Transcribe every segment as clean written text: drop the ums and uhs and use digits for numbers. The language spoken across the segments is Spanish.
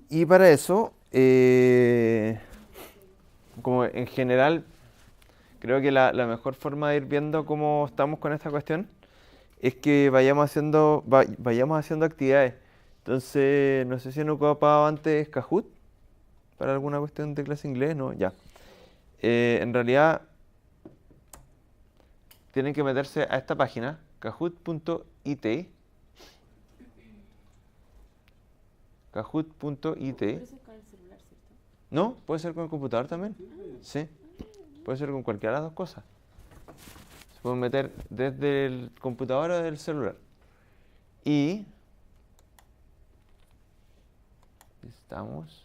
Y para eso, como en general, creo que la mejor forma de ir viendo cómo estamos con esta cuestión es que vayamos haciendo actividades. Entonces, no sé si han ocupado antes Kahoot para alguna cuestión de clase de inglés, ¿no? Ya. En realidad, tienen que meterse a esta página, kahoot.it, kahoot.it. Pero eso es con el celular, ¿cierto? ¿No? Puede ser con el computador también. Sí, puede ser con cualquiera de las dos cosas. Se pueden meter desde el computador o desde el celular. Y estamos.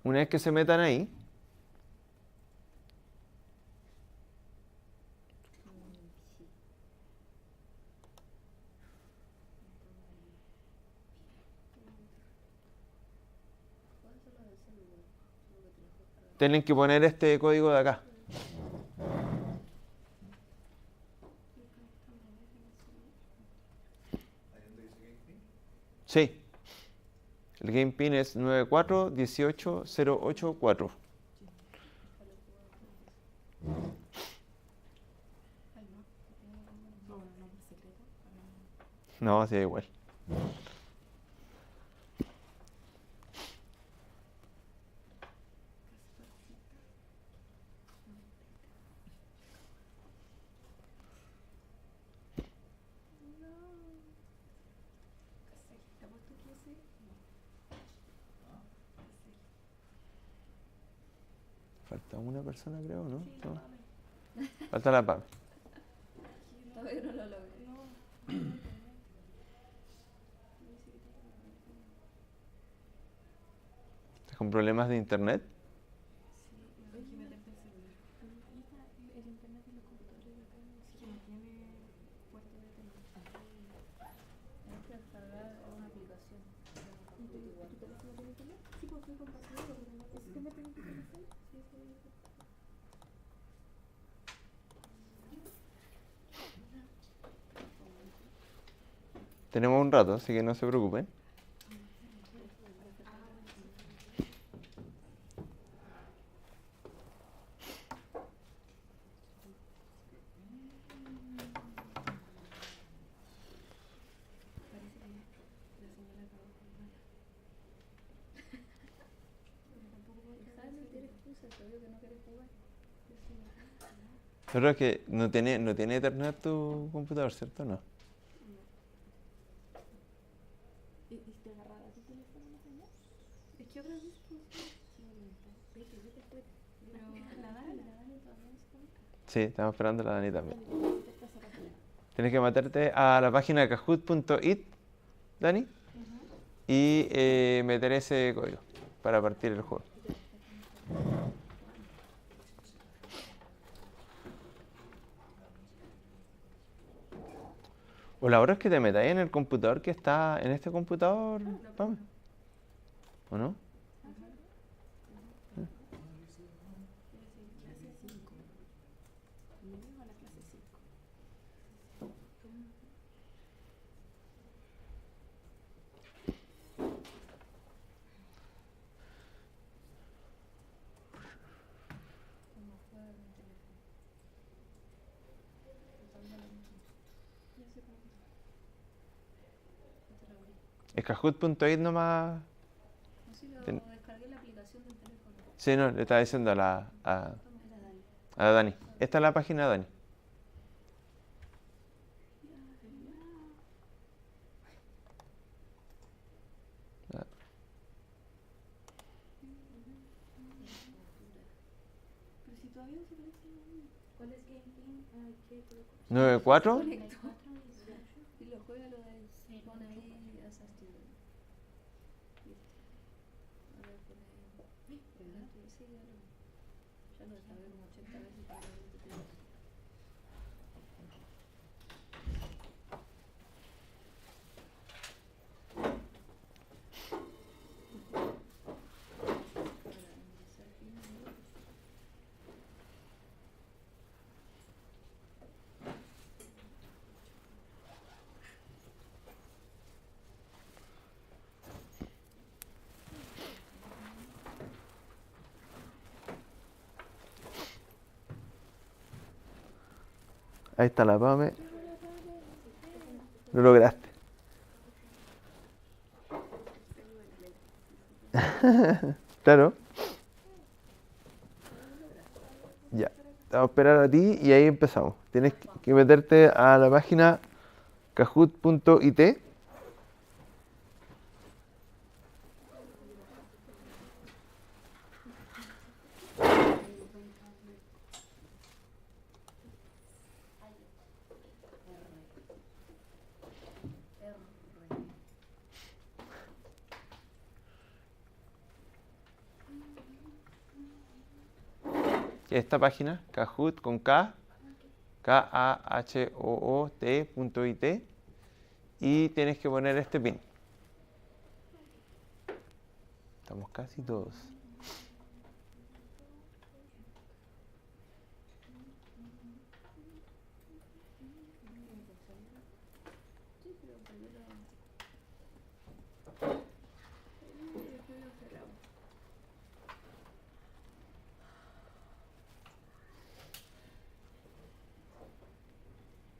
Una vez que se metan ahí, tienen que poner este código de acá. Sí. El game pin es 9418084. No, por secreto. No, sí, igual. ¿Te apuesto que ese? Falta una persona, creo, ¿no? Sí, ¿No? vale. Falta la PAM. Todavía no lo logré. No. ¿Estás con problemas de internet? Sí, hay que meterte el celular. Ahí está el internet de los computadores de acá. Sí, que no tiene puerto de teléfono. Tienes que descargar una aplicación. ¿Y tu teléfono tiene internet? Sí, pues estoy compartiendo, pero no. ¿Te metes en tu teléfono? Sí, eso es. Tenemos un rato, así que no se preocupen. Parece que la señal acabó con mala. Pero tampoco puedo dejar de meter excusas, te obvio que no quieres jugar. Pero es que no tiene internet tu computador, ¿cierto? No. ¿Y te agarraba tu teléfono la señal? Es que otra vez funciona. Vete, vete fuera. Pero la Dani todavía no se conecta. Sí, estamos esperando a la Dani también. Dani, tienes que meterte a esa página. Tienes que meterte a la página kahoot.it, Dani, y meter ese código para partir el juego. O la hora es que te metáis en el computador que está en este computador, Pame. ¿O no? Clase 5. Bienvenidos a la clase 5. ¿Cómo juega con el teléfono? Ya sé cómo. Ya te lo abrí. Es kahoot.it nomás. No sé, lo Ten- descargué la aplicación del teléfono. Sí, no, le estaba diciendo a la, a, Era Dani. a Dani. Esta es la página de Dani. Pero si todavía no se conecta. ¿Cuál es Game Pin? Ay, ¿qué? ¿94? Conectó. Y lo juega lo de. Pone ahí a esa student. Listo. Ahora pone. ¿Verdad? Sí, ya lo. Ya lo descargué como 80 veces para ver este tema. Para ingresar pin nuevo. Ahí está la Pame. Lo lograste. Claro. Ya. Te vamos a esperar a ti y ahí empezamos. Tienes que meterte a la página kahoot.it. Esta página, Kahoot con K, Kahoot.it, y tienes que poner este pin. Estamos casi todos.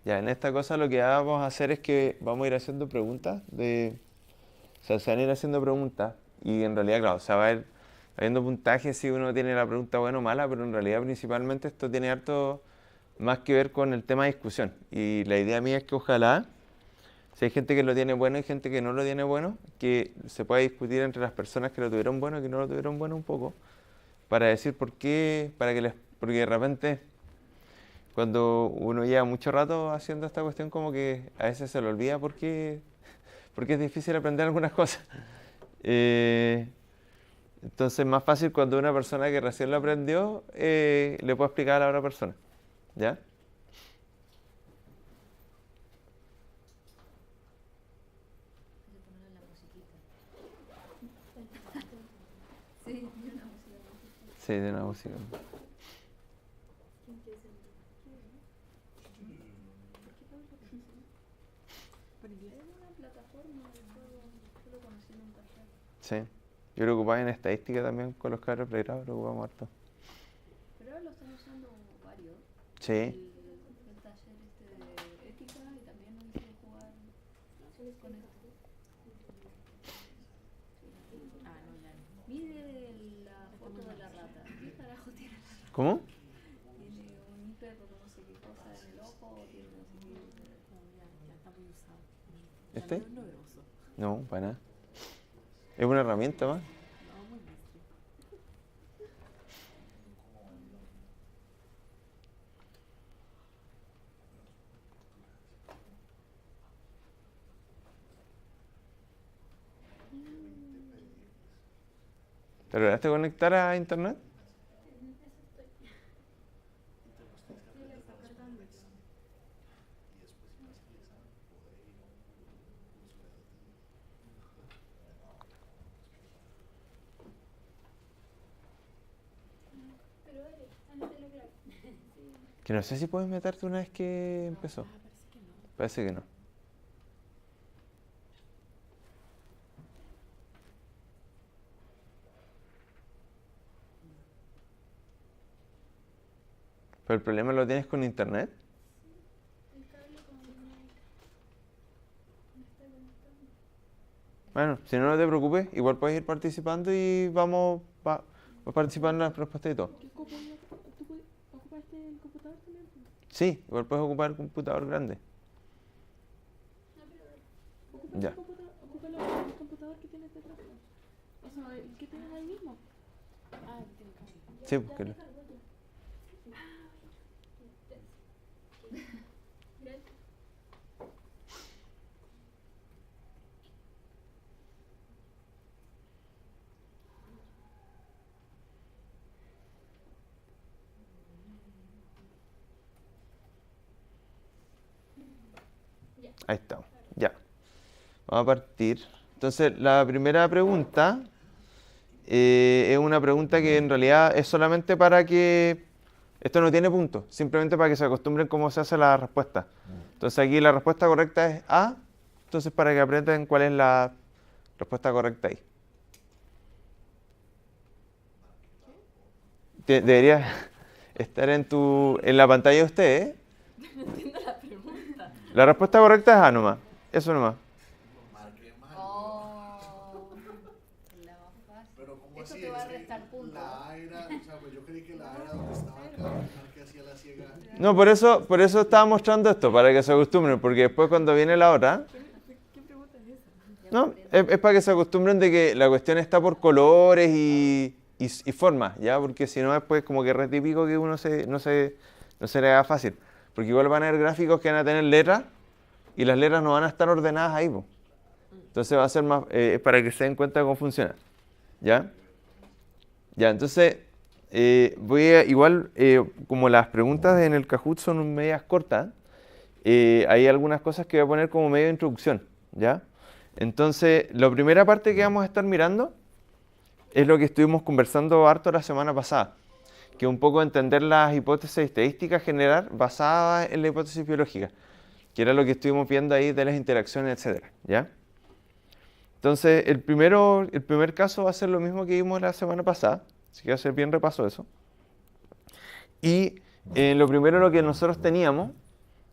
Ya, en esta cosa lo que vamos a hacer es que vamos a ir haciendo preguntas o sea, se van a ir haciendo preguntas y en realidad, claro, se va a ir habiendo puntaje si uno tiene la pregunta buena o mala, pero en realidad principalmente esto tiene harto más que ver con el tema de discusión. Y la idea mía es que ojalá, si hay gente que lo tiene bueno y gente que no lo tiene bueno, que se pueda discutir entre las personas que lo tuvieron bueno y que no lo tuvieron bueno un poco, para decir por qué, porque de repente cuando uno lleva mucho rato haciendo esta cuestión como que a veces se le olvida porque es difícil aprender algunas cosas. Eh, entonces es más fácil cuando una persona que recién lo aprendió le puede explicar a la otra persona. ¿Ya? Sí, de una música. Sí. Yo lo ocupaba en estadística también con los cabros pregrados, lo ocupamos harto. Pero ahora lo están usando varios. Sí. El taller de ética y también lo hice jugar con esto. Ah, no, ya no. Mide la foto de la rata. ¿Qué carajo tiene la rata? ¿Cómo? Tiene un hiper o no sé qué cosa en el ojo, tiene no sé qué. Ya está muy usado. ¿Este? No es novedoso. No, para nada. Es una herramienta más. No, muy listo. ¿Te lograste conectar a internet? Que no sé si puedes meterte una vez que empezó. Parece que no. Pero el problema lo tienes con internet. Bueno, si no, no te preocupes, igual puedes ir participando y vamos a participar en las respuestas y todo. ¿Tú ocupaste el computador también? Sí, igual puedes ocupar el computador grande. Ya. Ocupa el computador que tienes detrás. O sea, el que tienes ahí mismo. Ah, el que tiene cable. Sí, porque ahí está. Ya. Vamos a partir. Entonces, la primera pregunta es una pregunta que en realidad es solamente para que... Esto no tiene punto, simplemente para que se acostumbren cómo se hace la respuesta. Entonces aquí la respuesta correcta es A, entonces para que aprendan cuál es la respuesta correcta ahí. Debería estar en la pantalla de ustedes, No entiendo la pregunta. La respuesta correcta es A nomás. Eso nomás. Marqué mal. Oh, la más fácil. Pero ¿cómo Esto así? te va a Es que restar puntos. la A era, o sea, pues yo creí que la A era donde estaba acá, marqué hacia la ciega. No, por eso estaba mostrando esto, para que se acostumbren, porque después cuando viene la otra, ¿Qué pregunta es esa? no, es para que se acostumbren de que la cuestión está por colores y formas, ¿ya? Porque si no después como que es re típico que uno no se le haga fácil. Porque igual van a haber gráficos que van a tener letras y las letras no van a estar ordenadas ahí, po. Entonces va a ser más, para que se den cuenta de cómo funciona, ¿ya? Ya, entonces, como las preguntas en el Kahoot son medias cortas, hay algunas cosas que voy a poner como medio de introducción, ¿ya? Entonces, la primera parte que vamos a estar mirando es lo que estuvimos conversando harto la semana pasada, que es un poco entender las hipótesis estadísticas generar basadas en la hipótesis biológica, que era lo que estuvimos viendo ahí de las interacciones, etcétera, ¿ya? Entonces, el primer caso va a ser lo mismo que vimos la semana pasada, así que va a ser bien repaso de eso. Y lo primero lo que nosotros teníamos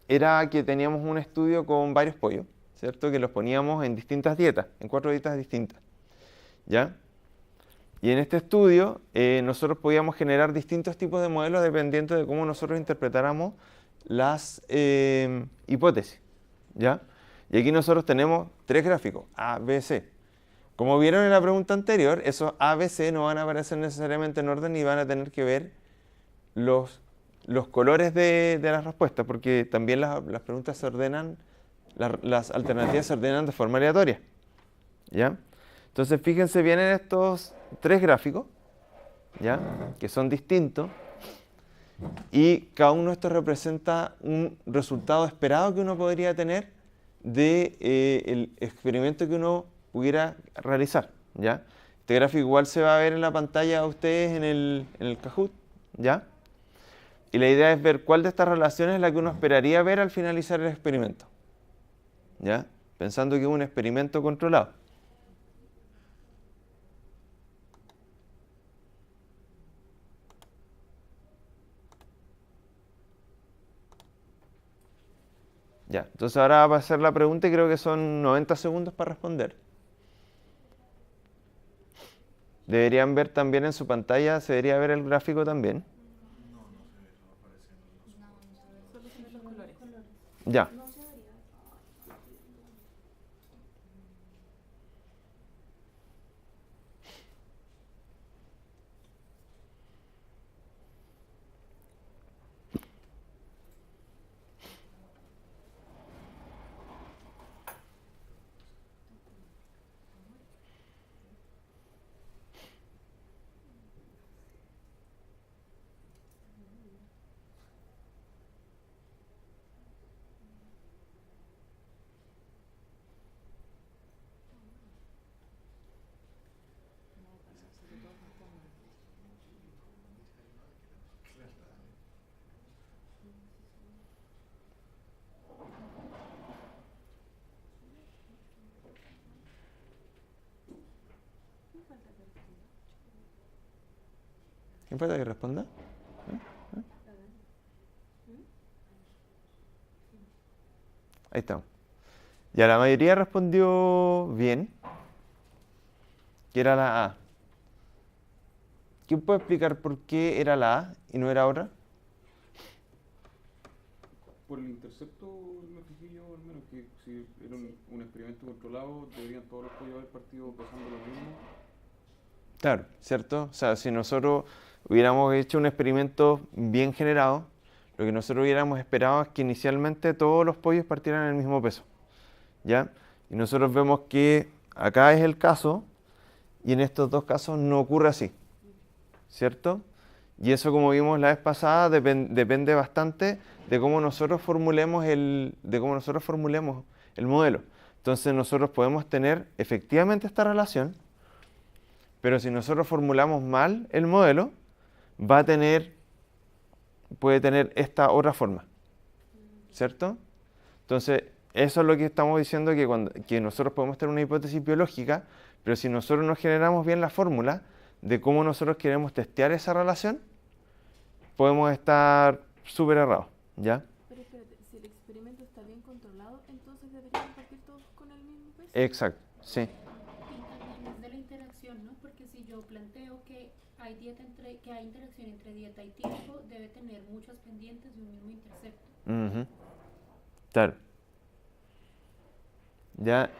era que teníamos un estudio con varios pollos, ¿cierto? Que los poníamos en distintas dietas, en 4 dietas distintas, ¿ya? Y en este estudio nosotros podíamos generar distintos tipos de modelos dependiendo de cómo nosotros interpretáramos las hipótesis, ¿ya? Y aquí nosotros tenemos 3 gráficos, A, B, C. Como vieron en la pregunta anterior, esos A, B, C no van a aparecer necesariamente en orden y van a tener que ver los colores de las respuestas, porque también las preguntas se ordenan, las alternativas se ordenan de forma aleatoria, ¿ya? Entonces fíjense bien en estos 3 gráficos, ¿ya? Que son distintos. Y cada uno de estos representa un resultado esperado que uno podría tener del experimento que uno pudiera realizar, ¿ya? Este gráfico igual se va a ver en la pantalla a ustedes en el Kahoot, ¿ya? Y la idea es ver cuál de estas relaciones es la que uno esperaría ver al finalizar el experimento, ¿ya? Pensando que es un experimento controlado. Ya, entonces ahora va a hacer la pregunta y creo que son 90 segundos para responder. Deberían ver también en su pantalla, se debería ver el gráfico también. No, no se ve, no aparece en los Solo se ven los colores. Ya. No se vería. ¿Quién falta que responda? Ahí estamos. Ya la mayoría respondió bien, que era la A. ¿Quién puede explicar por qué era la A y no era otra? Por el intercepto me fijé yo al menos, que si era un experimento controlado, deberían todos los pollos haber partido pasando lo mismo. Claro, ¿cierto? O sea, si nosotros hubiéramos hecho un experimento bien generado, lo que nosotros hubiéramos esperado es que inicialmente todos los pollos partieran el mismo peso, ¿ya? Y nosotros vemos que acá es el caso y en estos dos casos no ocurre así, ¿cierto? Y eso, como vimos la vez pasada, depende bastante de cómo nosotros formulemos el modelo. Entonces nosotros podemos tener efectivamente esta relación, pero si nosotros formulamos mal el modelo, puede tener esta otra forma, ¿cierto? Entonces, eso es lo que estamos diciendo, que nosotros podemos tener una hipótesis biológica, pero si nosotros no generamos bien la fórmula de cómo nosotros queremos testear esa relación, podemos estar súper errados, ¿ya? Pero espérate, repetir todos con el mismo peso. Exacto, sí. Y también es de la interacción, ¿no? Porque si yo planteo que hay que hay interacción entre dieta y tiempo, debe tener muchas pendientes de un mismo intercepto. Ujú. Claro. Ya.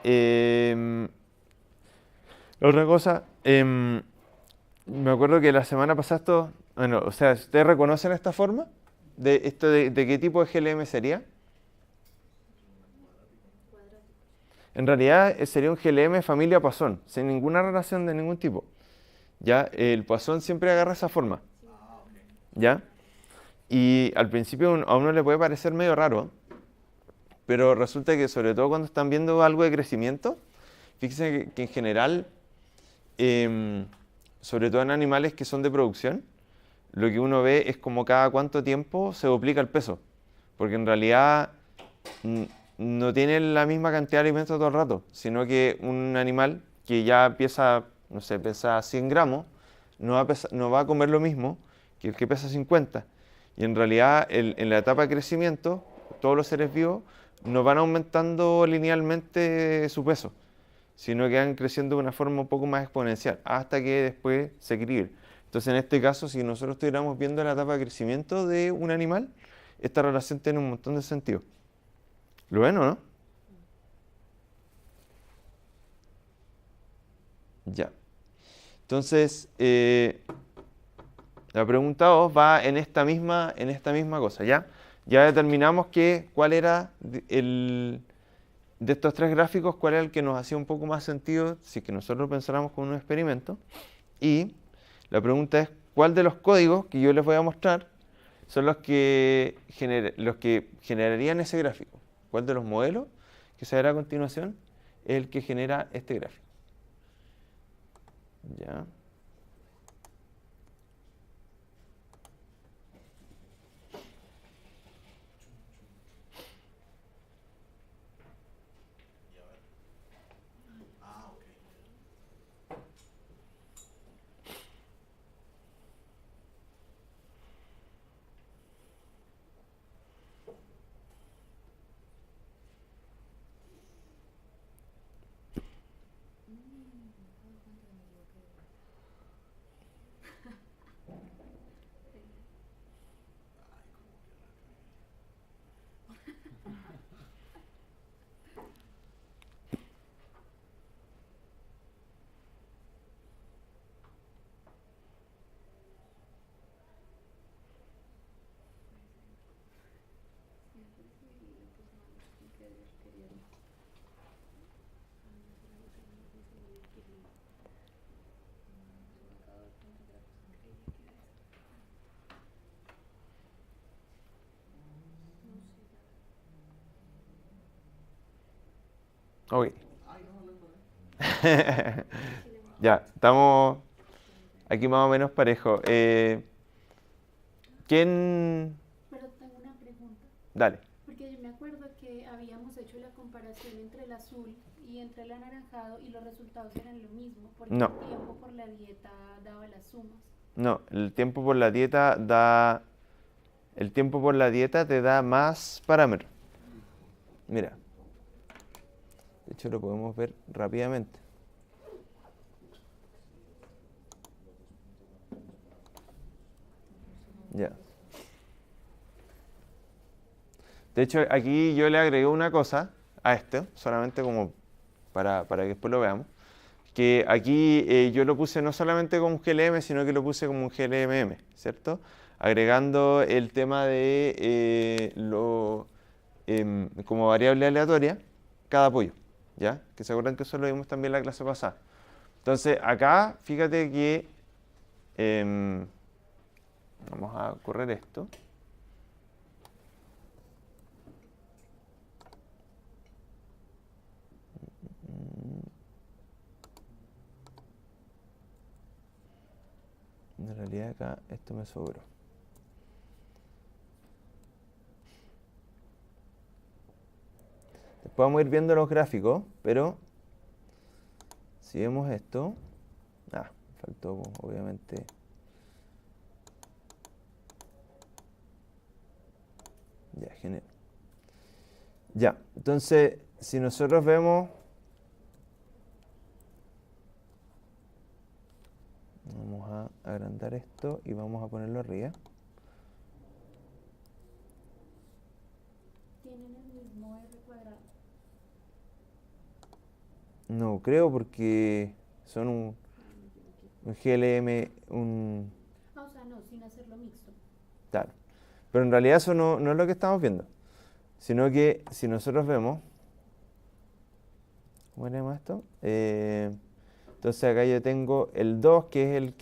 Otra cosa, me acuerdo que la semana pasada esto, bueno, o sea, ¿ustedes reconocen esta forma? ¿De esto de qué tipo de GLM sería? En realidad sería un GLM familia Poisson, sin ninguna relación de ningún tipo. ¿Ya? El Poisson siempre agarra esa forma. ¿Ya? Y al principio a uno le puede parecer medio raro, pero resulta que sobre todo cuando están viendo algo de crecimiento, fíjense que en general, sobre todo en animales que son de producción, lo que uno ve es como cada cuánto tiempo se duplica el peso, porque en realidad no tienen la misma cantidad de alimento todo el rato, sino que un animal que ya pesa, no sé, pesa 100 gramos, no va a comer lo mismo que el que pesa 50. Y en realidad en la etapa de crecimiento, todos los seres vivos no van aumentando linealmente su peso, sino que van creciendo de una forma un poco más exponencial, hasta que después se equilibre. Entonces, en este caso, si nosotros estuviéramos viendo la etapa de crecimiento de un animal, esta relación tiene un montón de sentido. ¿Lo ven o no? Ya. Entonces, la pregunta 2 va en esta misma cosa, ¿ya? Ya determinamos cuál era de estos tres gráficos, cuál era el que nos hacía un poco más sentido si es que nosotros pensáramos con un experimento. Y la pregunta es, ¿cuál de los códigos que yo les voy a mostrar son los que generarían ese gráfico? ¿Cuál de los modelos que se verá a continuación es el que genera este gráfico? ¿Ya? Ok. Ya, estamos aquí más o menos parejos. ¿Quién? Pero tengo una pregunta. Dale. Porque yo me acuerdo que habíamos hecho la comparación entre el azul y entre el anaranjado y los resultados eran lo mismo, porque No. el tiempo por la dieta daba las sumas. No, el tiempo por la dieta te da más parámetros. Mira. De hecho, lo podemos ver rápidamente. Ya. De hecho, aquí yo le agregué una cosa a esto, solamente como para que después lo veamos. Que aquí yo lo puse no solamente como un GLM, sino que lo puse como un GLMM, ¿cierto? Agregando el tema de como variable aleatoria cada apoyo, ¿ya? Que se acuerdan que eso lo vimos también en la clase pasada. Entonces, acá, fíjate que vamos a correr esto. En realidad acá esto me sobró. Después vamos a ir viendo los gráficos, pero si vemos esto, faltó obviamente. Ya, genial. Ya, entonces si nosotros vemos, vamos a agrandar esto y vamos a ponerlo arriba. Tienen el mismo R cuadrado. No creo porque son un GLM, Ah, o sea, no, sin hacerlo mixto. claro. Pero en realidad eso no es lo que estamos viendo, sino que si nosotros vemos, ¿cómo se llama esto? Entonces acá yo tengo el 2, que es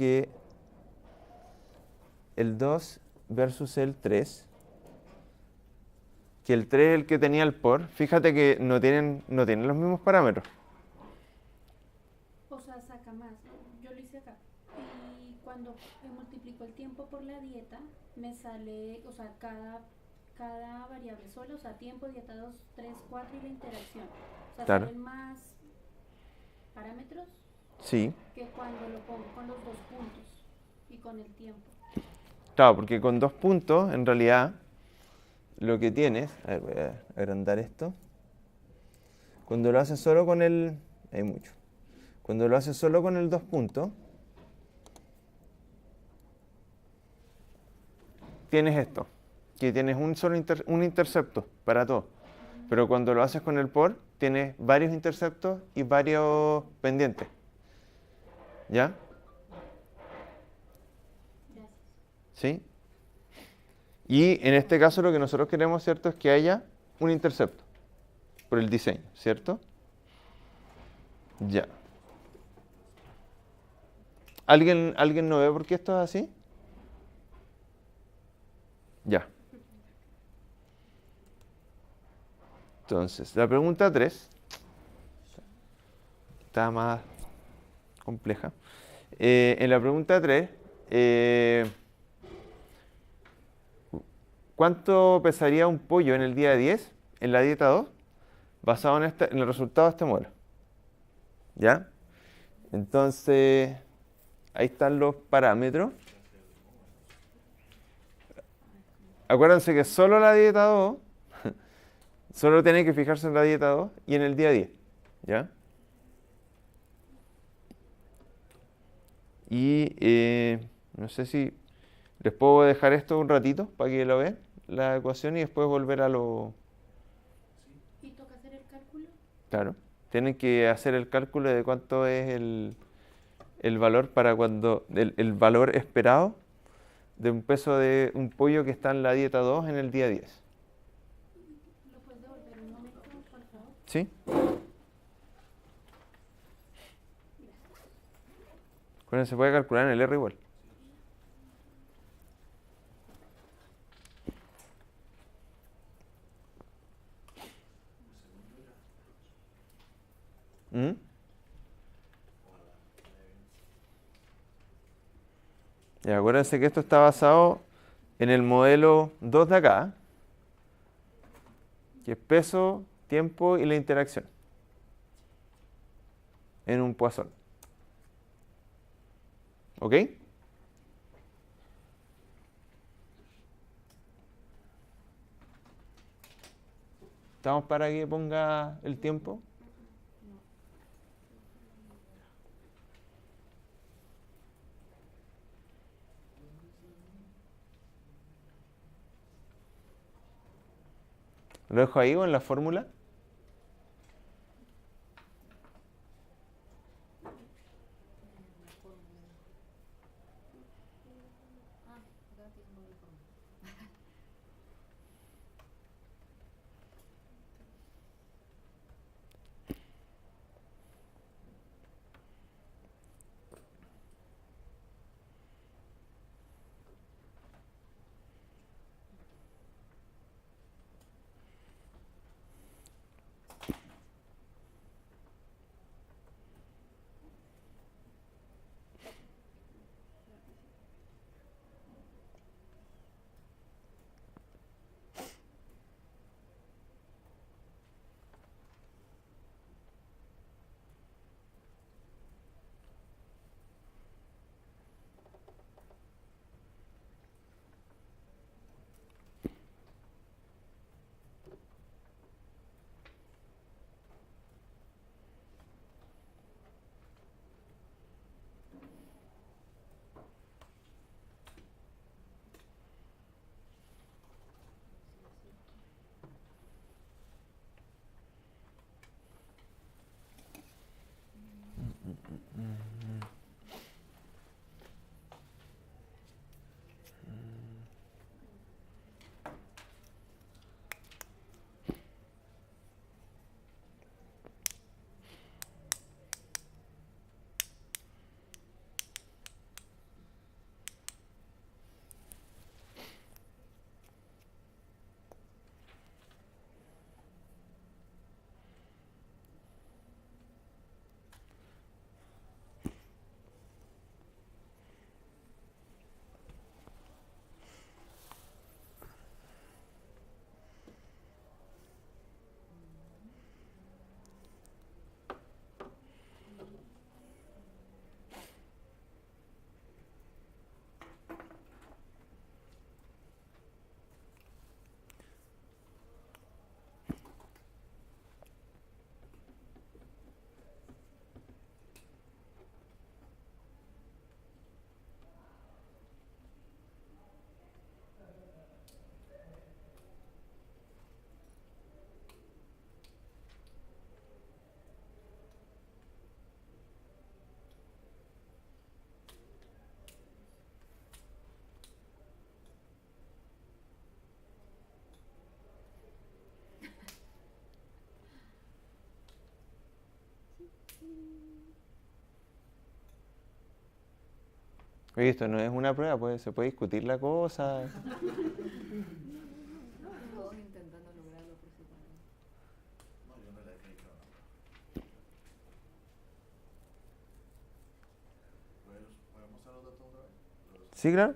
el 2 versus el 3, que el 3 es el que tenía el por. Fíjate que no tienen los mismos parámetros. O sea, saca más. Yo lo hice acá. Y cuando multiplico el tiempo por la dieta, me sale, o sea, cada variable sola, o sea, tiempo, dieta 2, 3, 4 y la interacción. O sea, Claro. salen más parámetros Sí, que cuando lo pongo con los 2 puntos y con el tiempo. claro, porque con 2 puntos, en realidad, lo que tienes, a ver, voy a agrandar esto. Cuando lo haces solo con hay mucho. Cuando lo haces solo con el 2 puntos, tienes esto, que tienes un intercepto para todo. Pero cuando lo haces con el por, tienes varios interceptos y varios pendientes. ¿Ya? Gracias. ¿Sí? Y en este caso lo que nosotros queremos, ¿cierto?, es que haya un intercepto por el diseño, ¿cierto? Ya. ¿Alguien no ve por qué esto es así? Ya. Entonces, la pregunta 3 está más compleja. En la pregunta 3, ¿cuánto pesaría un pollo en el día 10, en la dieta 2, basado en el resultado de este modelo? ¿Ya? Entonces, ahí están los parámetros. Acuérdense que solo la dieta 2, solo tienen que fijarse en la dieta 2 y en el día 10. ¿Ya? Y no sé si les puedo dejar esto un ratito para que lo vean, la ecuación, y después volver a lo... ¿Y toca hacer el cálculo? Claro. Tienen que hacer el cálculo de cuánto es el valor para cuando... el valor esperado de un peso de un pollo que está en la dieta 2 en el día 10. ¿Lo puedes devolver un momento, por favor? ¿Sí? Acuérdense, se puede calcular en el R igual. ¿Mm? Y acuérdense que esto está basado en el modelo 2 de acá, que es peso, tiempo y la interacción en un Poisson. ¿Ok? ¿Estamos para que ponga el tiempo? ¿Lo dejo ahí o en la fórmula? Oye, esto no es una prueba, pues se puede discutir la cosa. Todos intentando lograrlo por separado. No, yo no le he dedicado nada. ¿Podemos usar los datos otra vez? ¿Sí, claro?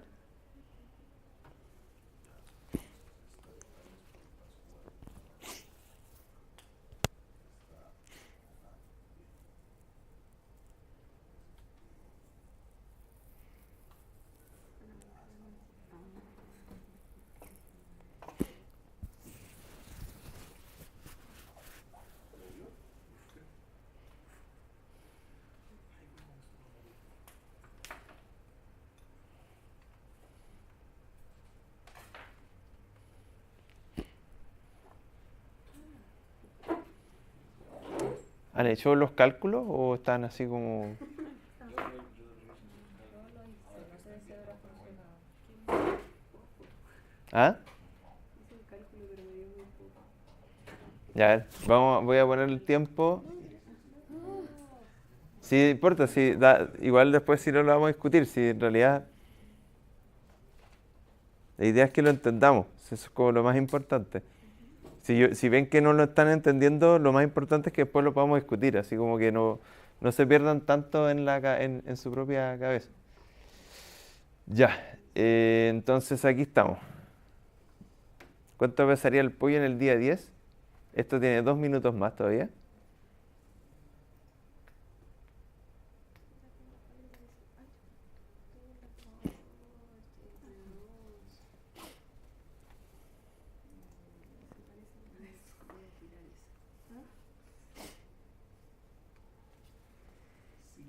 ¿Han hecho los cálculos o están así como...? Yo lo hice, no sé si habrá funcionado. ¿Ah? Hice un cálculo, pero me dio muy poco. Ya, a ver, voy a poner el tiempo. Sí, importa, sí, igual después sí lo vamos a discutir, si en realidad la idea es que lo entendamos, eso es como lo más importante. Si ven que no lo están entendiendo, lo más importante es que después lo podamos discutir, así como que no se pierdan tanto en su propia cabeza. Ya, entonces aquí estamos. ¿Cuánto pesaría el pollo en el día 10? Esto tiene 2 minutos más todavía.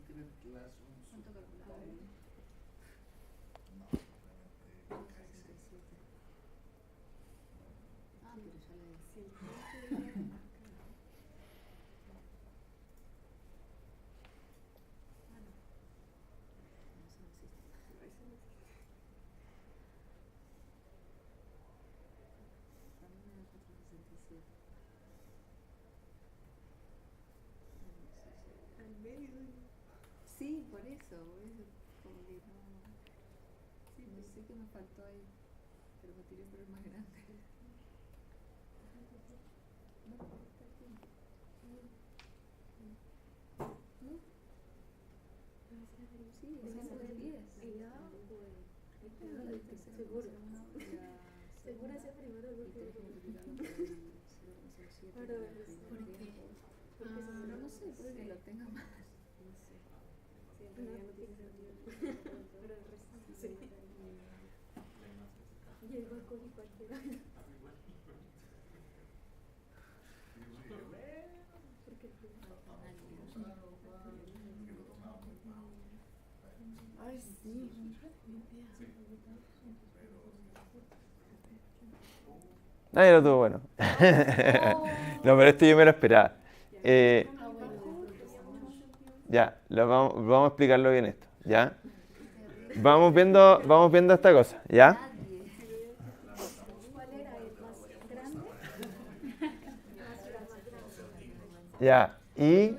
Secret Classroom. ¿Cuánto calculaba? No, realmente cae 67. Ah, pero ya le decía. Sí, por eso, como que no. Sí, no sé qué me faltó ahí, pero me tiré por el más grande. No, está bien. ¿No? Sí, ese es el 10. Seguro. Seguro ese primero Y tenés que multiplicarlo por el 0,07. Pero, ¿por qué? Pero no sé, puede que lo tenga más. No sé. Sí, en realidad no tiene sentido. Pero el resto sí. Y el banco y cualquiera. Porque el primero. Ay, sí. Nadie lo tuvo bueno. No, pero esto yo me lo esperaba. Ya, vamos a explicarlo bien esto, ¿ya? Vamos viendo esta cosa, ¿ya? ¿Cuál era el más grande? Ya, y...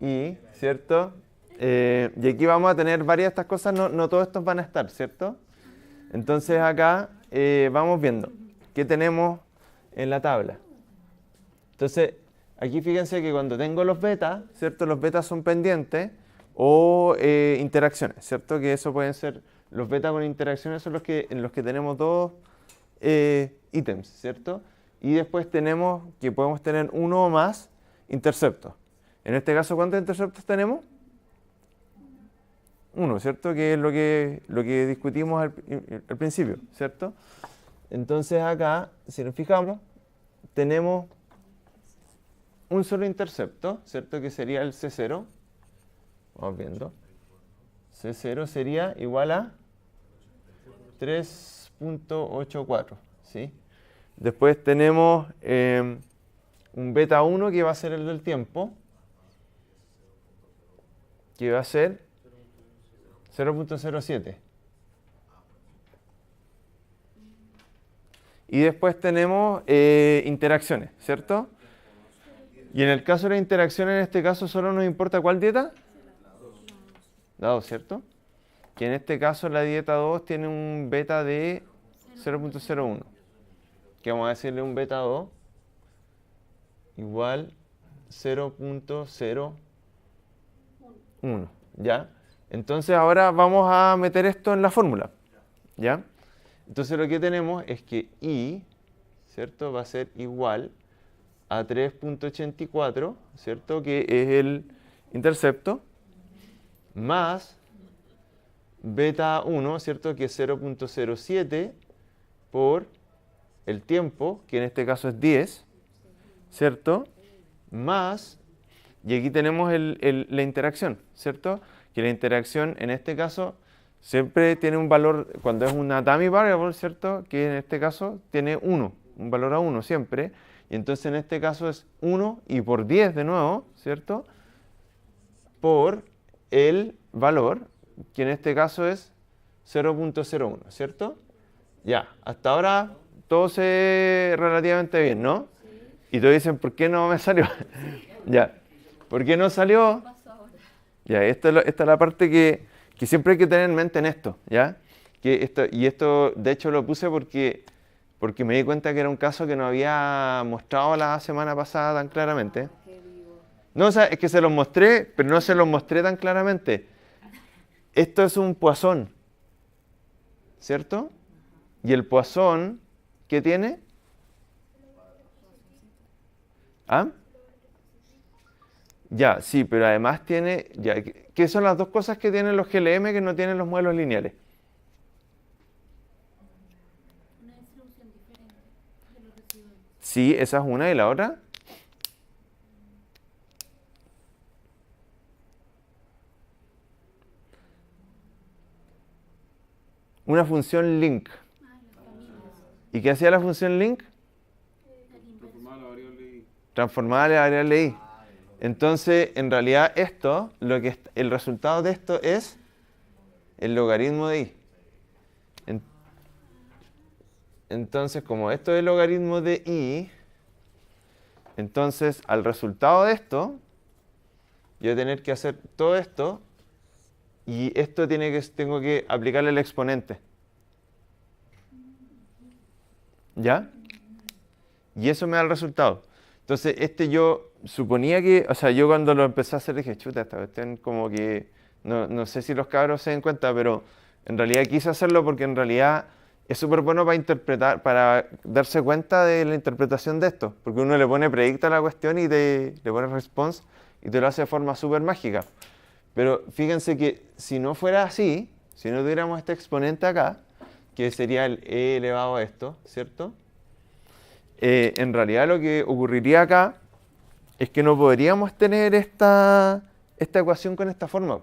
Y, ¿cierto? Y aquí vamos a tener varias de estas cosas, no todos estos van a estar, ¿cierto? Entonces acá vamos viendo qué tenemos en la tabla. Entonces, aquí fíjense que cuando tengo los betas, ¿cierto? Los betas son pendientes o interacciones, ¿cierto? Que eso pueden ser, los betas con interacciones son en los que tenemos dos ítems, ¿cierto? Y después tenemos que podemos tener uno o más interceptos. En este caso, ¿cuántos interceptos tenemos? Uno, ¿cierto? Que es lo que discutimos al principio, ¿cierto? Entonces acá, si nos fijamos, tenemos un solo intercepto, ¿cierto? Que sería el C0. Vamos viendo. C0 sería igual a 3.84, ¿sí? Después tenemos un beta 1 que va a ser el del tiempo, que va a ser 0.07. y después tenemos interacciones, ¿cierto? Y en el caso de la interacción, en este caso, solo nos importa ¿cuál dieta? La 2, ¿cierto? Que en este caso la dieta 2 tiene un beta de 0.01. Que vamos a decirle un beta 2 igual 0.01. ¿Ya? Entonces ahora vamos a meter esto en la fórmula. ¿Ya? Entonces lo que tenemos es que I, ¿cierto? Va a ser igual a 3.84, ¿cierto? Que es el intercepto, más beta 1, ¿cierto? Que es 0.07 por el tiempo, que en este caso es 10, ¿cierto? Más, y aquí tenemos la interacción, ¿cierto? Que la interacción en este caso siempre tiene un valor, cuando es una dummy variable, ¿cierto? Que en este caso tiene 1, un valor a 1 siempre. Y entonces en este caso es 1 y por 10 de nuevo, ¿cierto? Por el valor, que en este caso es 0.01, ¿cierto? Ya, hasta ahora todo se ve relativamente bien, ¿no? Y todos dicen, ¿por qué no me salió? Ya, ¿por qué no salió? Ya, esta es la parte que siempre hay que tener en mente en esto, ¿ya? Esto, de hecho, lo puse porque me di cuenta que era un caso que no había mostrado la semana pasada tan claramente. No, o sea, es que se los mostré, pero no se los mostré tan claramente. Esto es un Poisson, ¿cierto? Y el Poisson, ¿qué tiene? ¿Ah? Ya, sí, pero además tiene... Ya, ¿qué son las dos cosas que tienen los GLM que no tienen los modelos lineales? Una distribución diferente de los residuos. Sí, esa es una y la otra. Una función link. ¿Y qué hacía la función link? Transformar la variable I. Transformar la variable i. Entonces, en realidad esto, el resultado de esto es el logaritmo de i. Entonces, como esto es el logaritmo de i, entonces al resultado de esto, yo voy a tener que hacer todo esto, y esto tengo que aplicarle el exponente. ¿Ya? Y eso me da el resultado. Entonces, yo suponía que, o sea, yo cuando lo empecé a hacer dije, chuta, esta cuestión como que, no sé si los cabros se den cuenta, pero en realidad quise hacerlo porque en realidad es súper bueno para interpretar, para darse cuenta de la interpretación de esto, porque uno le pone predict a la cuestión y le pone response y te lo hace de forma súper mágica. Pero fíjense que si no fuera así, si no tuviéramos este exponente acá, que sería el e elevado a esto, ¿cierto? En realidad lo que ocurriría acá es que no podríamos tener esta ecuación con esta forma.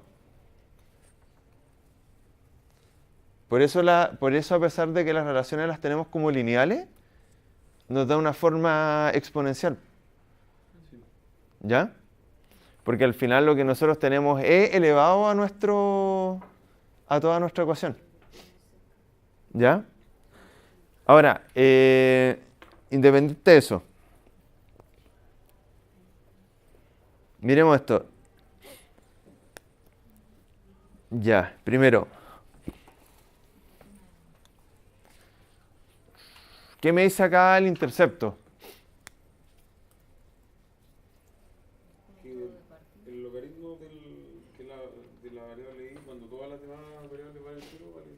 Por eso a pesar de que las relaciones las tenemos como lineales, nos da una forma exponencial. ¿Ya? Porque al final lo que nosotros tenemos es elevado a toda nuestra ecuación. ¿Ya? Ahora, independiente de eso, miremos esto. Ya, primero, ¿qué me dice acá el intercepto? Que el logaritmo de la variable I, cuando todas las demás variables valen 0, vale 3.84.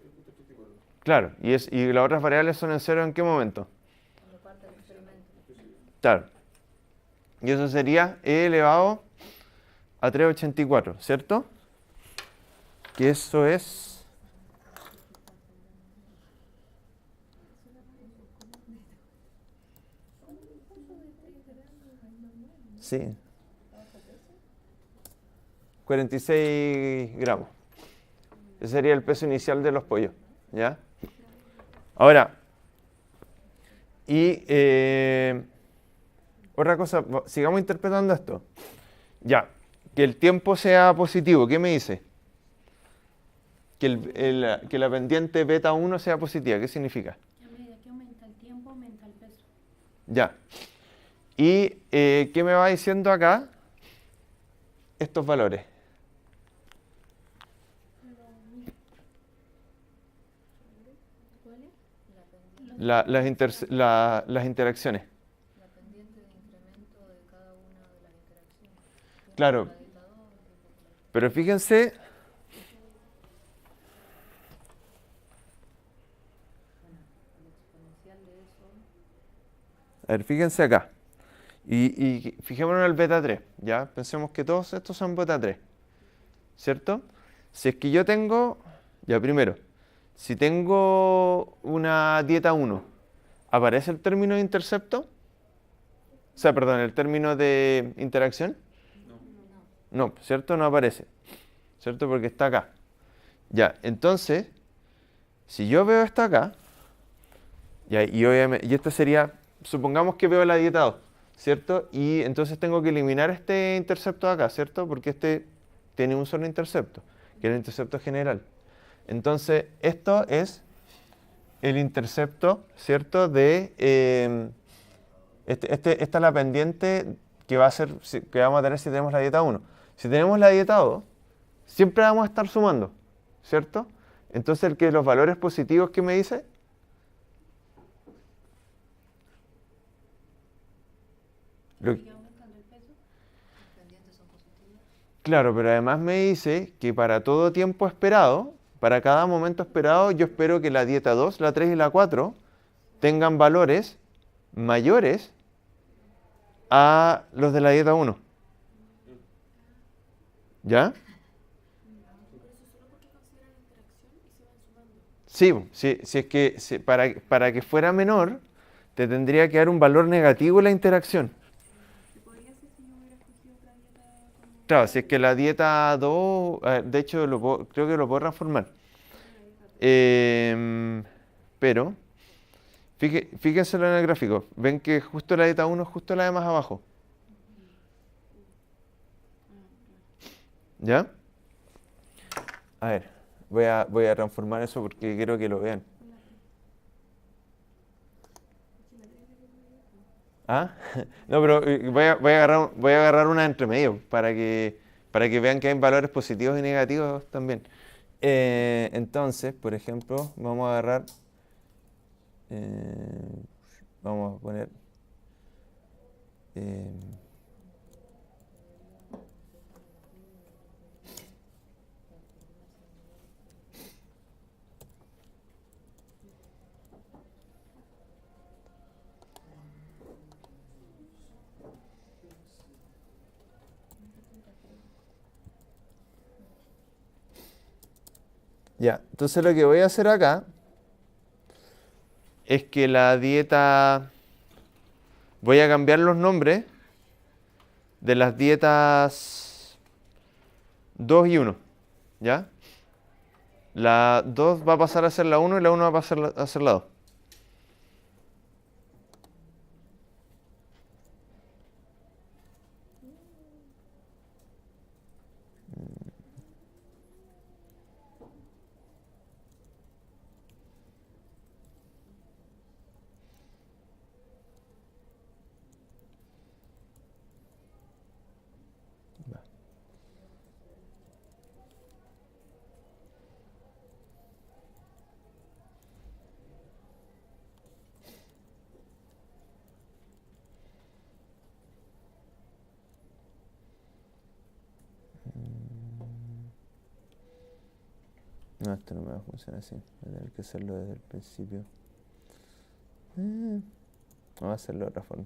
Claro, y las otras variables son en cero, ¿en qué momento? Cuando parte el experimento. Claro. Y eso sería e elevado a 384, ¿cierto? Que eso es... Sí. 46 gramos. Ese sería el peso inicial de los pollos, ¿ya? Ahora, y otra cosa, sigamos interpretando esto. Ya, que el tiempo sea positivo, ¿qué me dice? Que la pendiente beta 1 sea positiva, ¿qué significa? A medida que aumenta el tiempo, Ya. ¿Y qué me va diciendo acá? Estos valores. ¿Cuáles? Las interacciones. La pendiente de incremento de cada una de las interacciones. Claro. La dieta 2, el tiempo por Pero fíjense, el exponencial de eso. a ver, fíjense acá. Y fijémonos en el beta 3, ¿ya? Pensemos que todos estos son beta 3, ¿cierto? Si es que yo tengo, ya primero, si tengo una dieta 1, ¿aparece el término de intercepto? O sea, perdón, el término de interacción. No, ¿cierto? No aparece, ¿cierto? Porque está acá. Ya, entonces, si yo veo esto acá, ya, y obviamente, y esta sería, supongamos que veo la dieta 2, ¿cierto? Y entonces tengo que eliminar este intercepto de acá, ¿cierto? Porque este tiene un solo intercepto, que es el intercepto general. Entonces, esto es el intercepto, ¿cierto? De, esta es la pendiente que va a ser, que vamos a tener si tenemos la dieta 1. Si tenemos la dieta 2, siempre vamos a estar sumando, ¿cierto? Entonces, el que los valores positivos que me dice, lo- ¿Sigue aumentando el peso? Las pendientes son positivas. claro, pero además me dice que para todo tiempo esperado, para cada momento esperado, yo espero que la dieta 2, la 3 y la 4 tengan valores mayores a los de la dieta 1. ¿Ya? Sí, si es que para que fuera menor, te tendría que dar un valor negativo la interacción. ¿Y podría ser si yo hubiera escogido otra dieta como Claro, si es que la dieta 2, de hecho creo que lo puedo transformar. Pero, fíjenselo en el gráfico, ven que justo la dieta 1 es justo la de más abajo. ¿Ya? A ver, voy a transformar eso porque quiero que lo vean. ¿Ah? No, pero voy a agarrar una entre medio para que vean que hay valores positivos y negativos también. Entonces, por ejemplo, vamos a agarrar, eh, vamos a poner, eh, ya, entonces lo que voy a hacer acá es que la dieta, voy a cambiar los nombres de las dietas 2 y 1, ¿ya? La 2 va a pasar a ser la 1 y la 1 va a pasar a ser la 2. No, esto no me va a funcionar así. Voy a tener que hacerlo desde el principio. Vamos a hacerlo de otra forma.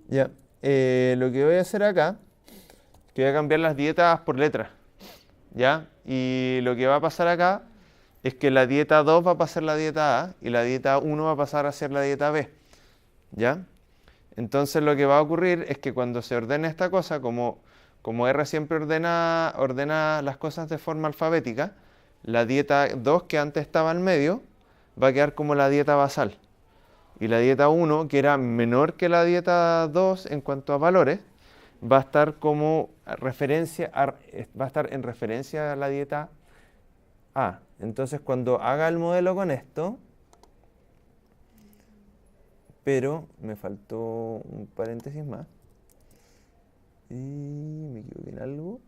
Ya. Lo que voy a hacer acá, que voy a cambiar las dietas por letras. ¿Ya? Y lo que va a pasar acá es que la dieta 2 va a pasar la dieta A y la dieta 1 va a pasar a ser la dieta B. ¿Ya? Entonces lo que va a ocurrir es que cuando se ordene esta cosa, como R siempre ordena las cosas de forma alfabética, la dieta 2 que antes estaba en medio va a quedar como la dieta basal. Y la dieta 1, que era menor que la dieta 2 en cuanto a valores, va a estar como va a estar en referencia a la dieta A. Entonces cuando haga el modelo con esto, pero me faltó un paréntesis más y me equivoqué en algo.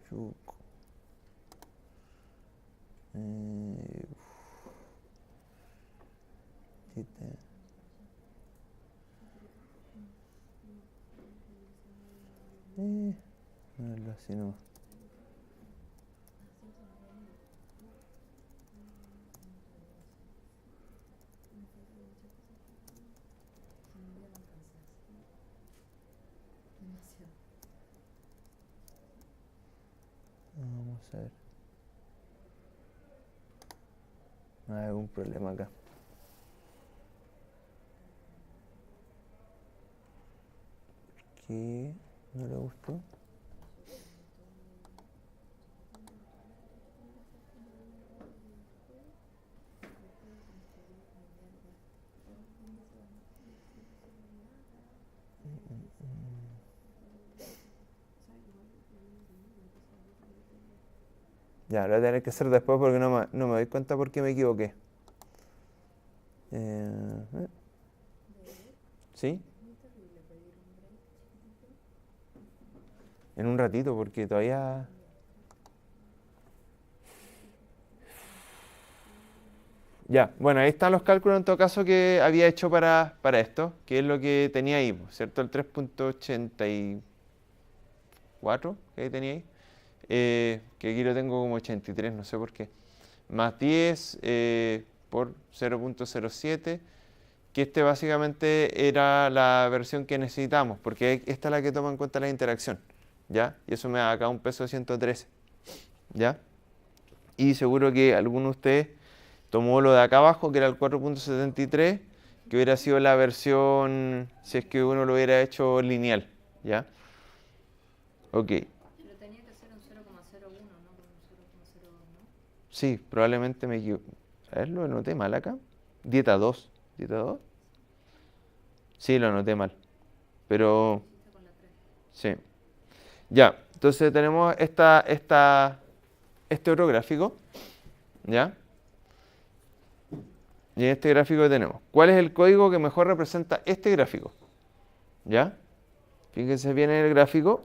Chuchuco. Dieta. No, así no. Vamos a ver. No hay algún problema acá. ¿Por qué no le gustó? Ya, lo voy a tener que hacer después porque no me doy cuenta por qué me equivoqué. ¿Sí? En un ratito, porque todavía... Ya, bueno, ahí están los cálculos en todo caso que había hecho para esto, que es lo que tenía ahí, ¿cierto? El 3.84 que ahí tenía ahí, que aquí lo tengo como 83, no sé por qué. Más 10 por 0.07, que este básicamente era la versión que necesitamos, porque esta es la que toma en cuenta la interacción, ¿ya? Y eso me da acá un peso de 113, ¿ya? Y seguro que alguno de ustedes tomó lo de acá abajo, que era el 4.73, que hubiera sido la versión, si es que uno lo hubiera hecho lineal, ¿ya? Ok. Pero tenía que ser un 0,01, no con un 0,02, ¿no? Sí, probablemente me equivoqué. A ver, lo anoté mal acá. Dieta 2. ¿Dieta 2? Sí, lo anoté mal. Pero, Hiciste con la 3. sí. Ya, entonces tenemos este otro gráfico, ¿ya? Y en este gráfico tenemos, ¿cuál es el código que mejor representa este gráfico? ¿Ya? Fíjense bien en el gráfico.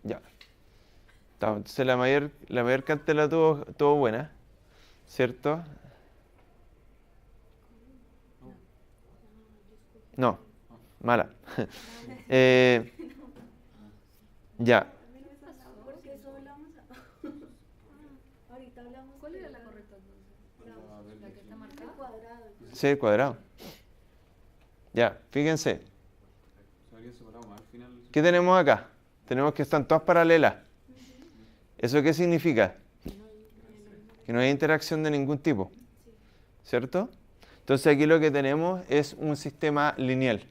Ya. Entonces la mayor cantidad la tuvo buena, ¿cierto? No, mala. Ya. ¿Por qué eso hablamos? Ahorita hablamos. ¿Cuál de era la correcta entonces? La que está El marcada. cuadrado. Sí, el cuadrado. Ya, fíjense. Se habría separado más al final. ¿Qué tenemos acá? Tenemos que están todas paralelas. ¿Eso qué significa? Que no hay interacción de ningún tipo. ¿Cierto? Entonces aquí lo que tenemos es un sistema lineal.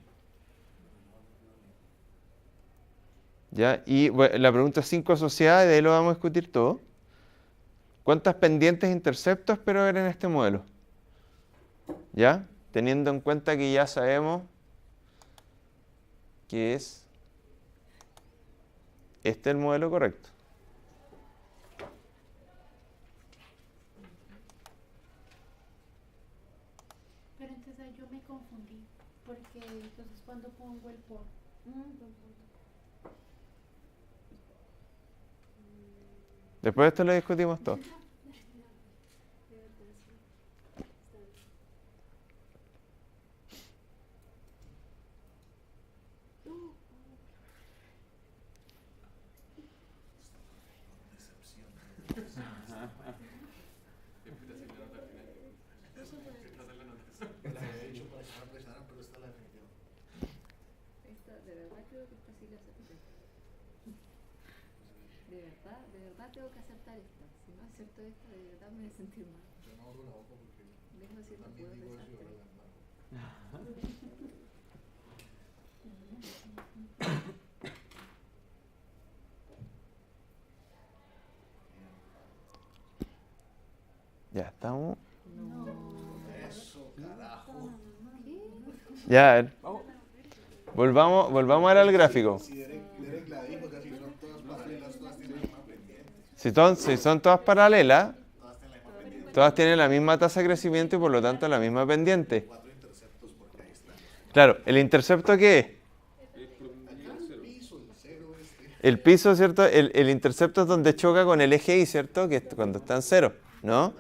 ¿Ya? Y bueno, la pregunta 5 asociada, y de ahí lo vamos a discutir todo. ¿Cuántas pendientes e interceptos espero ver en este modelo? ¿Ya? Teniendo en cuenta que ya sabemos que es este el modelo correcto. Pero entonces yo me confundí. Porque entonces cuando pongo el por. Después de esto lo discutimos todo. La había hecho para que no presionaran, pero esta es la definitiva. Esta, de verdad creo que esta sí la acepté. De verdad tengo que aceptar esta. Si no acepto esta, de verdad me voy a sentir mal. Yo no abro la boca porque Vengo haciendo también puedo digo eso y ahora desastre. la embargo. Ya estamos. Eso, carajo. Ya, a ver. Volvamos ahora al gráfico. Si Derek la dijo, casi son todas paralelas, todas tienen la misma pendiente. Si son todas paralelas, Todas tienen la misma pendiente. todas tienen la misma tasa de crecimiento y por lo tanto la misma pendiente. 4 interceptos porque ahí está. Claro, ¿el intercepto qué es? Es promedio Acá cero. el piso, el cero este. El piso, ¿cierto? El intercepto es donde choca con el eje Y, ¿cierto? Que es cuando está en cero, ¿no?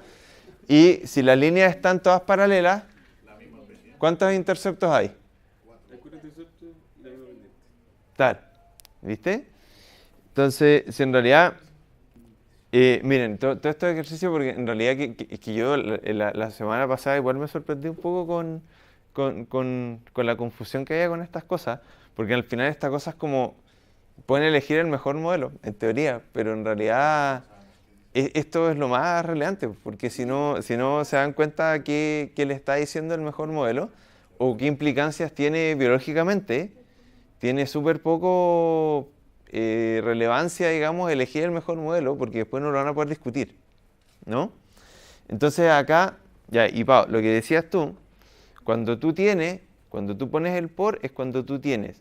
Y si las líneas están todas paralelas, ¿cuántos interceptos hay? Hay 4 interceptos y la misma pendiente. Tal, ¿viste? Entonces, si en realidad, miren, todo este ejercicio, porque en realidad que yo la semana pasada igual me sorprendí un poco con la confusión que había con estas cosas, porque al final estas cosas como pueden elegir el mejor modelo, en teoría, pero en realidad esto es lo más relevante, porque si no se dan cuenta qué le está diciendo el mejor modelo o qué implicancias tiene biológicamente, tiene súper poco relevancia, digamos, elegir el mejor modelo, porque después no lo van a poder discutir, ¿no? Entonces acá, ya, y Pau, lo que decías tú, cuando tú pones el por, es cuando tú tienes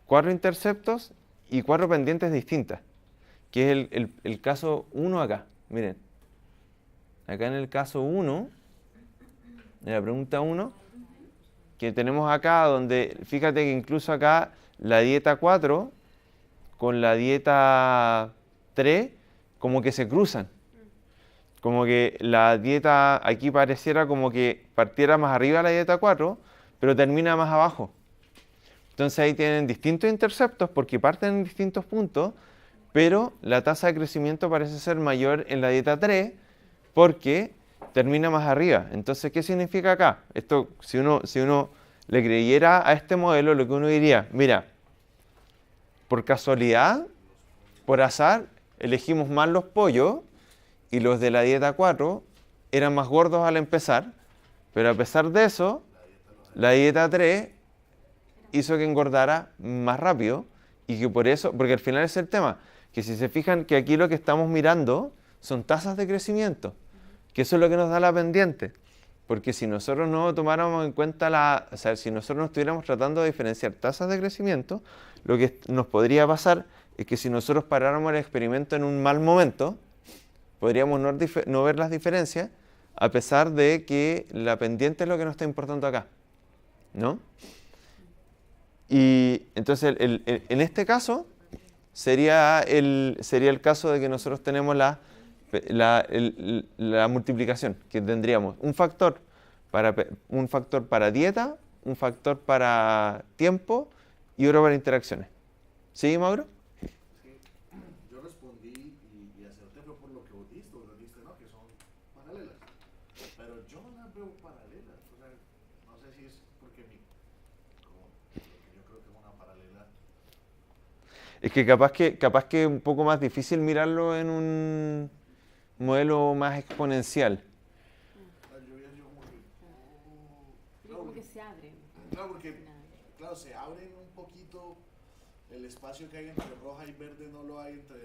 4 interceptos y 4 pendientes distintas, que es el caso 1 acá. Miren, acá en el caso 1, en la pregunta 1, que tenemos acá, donde fíjate que incluso acá la dieta 4 con la dieta 3 como que se cruzan. Como que la dieta aquí pareciera como que partiera más arriba la dieta 4, pero termina más abajo. Entonces ahí tienen distintos interceptos porque parten en distintos puntos, pero la tasa de crecimiento parece ser mayor en la dieta 3 porque termina más arriba. Entonces, ¿qué significa acá? Esto, si uno le creyera a este modelo, lo que uno diría, mira, por casualidad, por azar, elegimos mal los pollos y los de la dieta 4 eran más gordos al empezar, pero a pesar de eso, la dieta 3 hizo que engordara más rápido y que por eso, porque al final es el tema, que si se fijan que aquí lo que estamos mirando son tasas de crecimiento, que eso es lo que nos da la pendiente. Porque si nosotros no tomáramos en cuenta o sea, si nosotros no estuviéramos tratando de diferenciar tasas de crecimiento, lo que nos podría pasar es que si nosotros paráramos el experimento en un mal momento, podríamos no ver las diferencias, a pesar de que la pendiente es lo que nos está importando acá, ¿no? Y entonces, en este caso, sería el caso de que nosotros tenemos la multiplicación, que tendríamos un factor para dieta, un factor para tiempo y otro para interacciones. ¿Sí, Mauro? Yo respondí y acerté fue por lo que vos dijiste, ¿no? Que son paralelas. Pero yo no las veo paralelas. O sea, no sé si es porque como lo que yo creo que es una paralela. Es que capaz que es un poco más difícil mirarlo en un modelo más exponencial. Yo vi así como que. Pero como que se abren. Claro, porque claro, se abren un poquito el espacio que hay entre roja y verde, no lo hay entre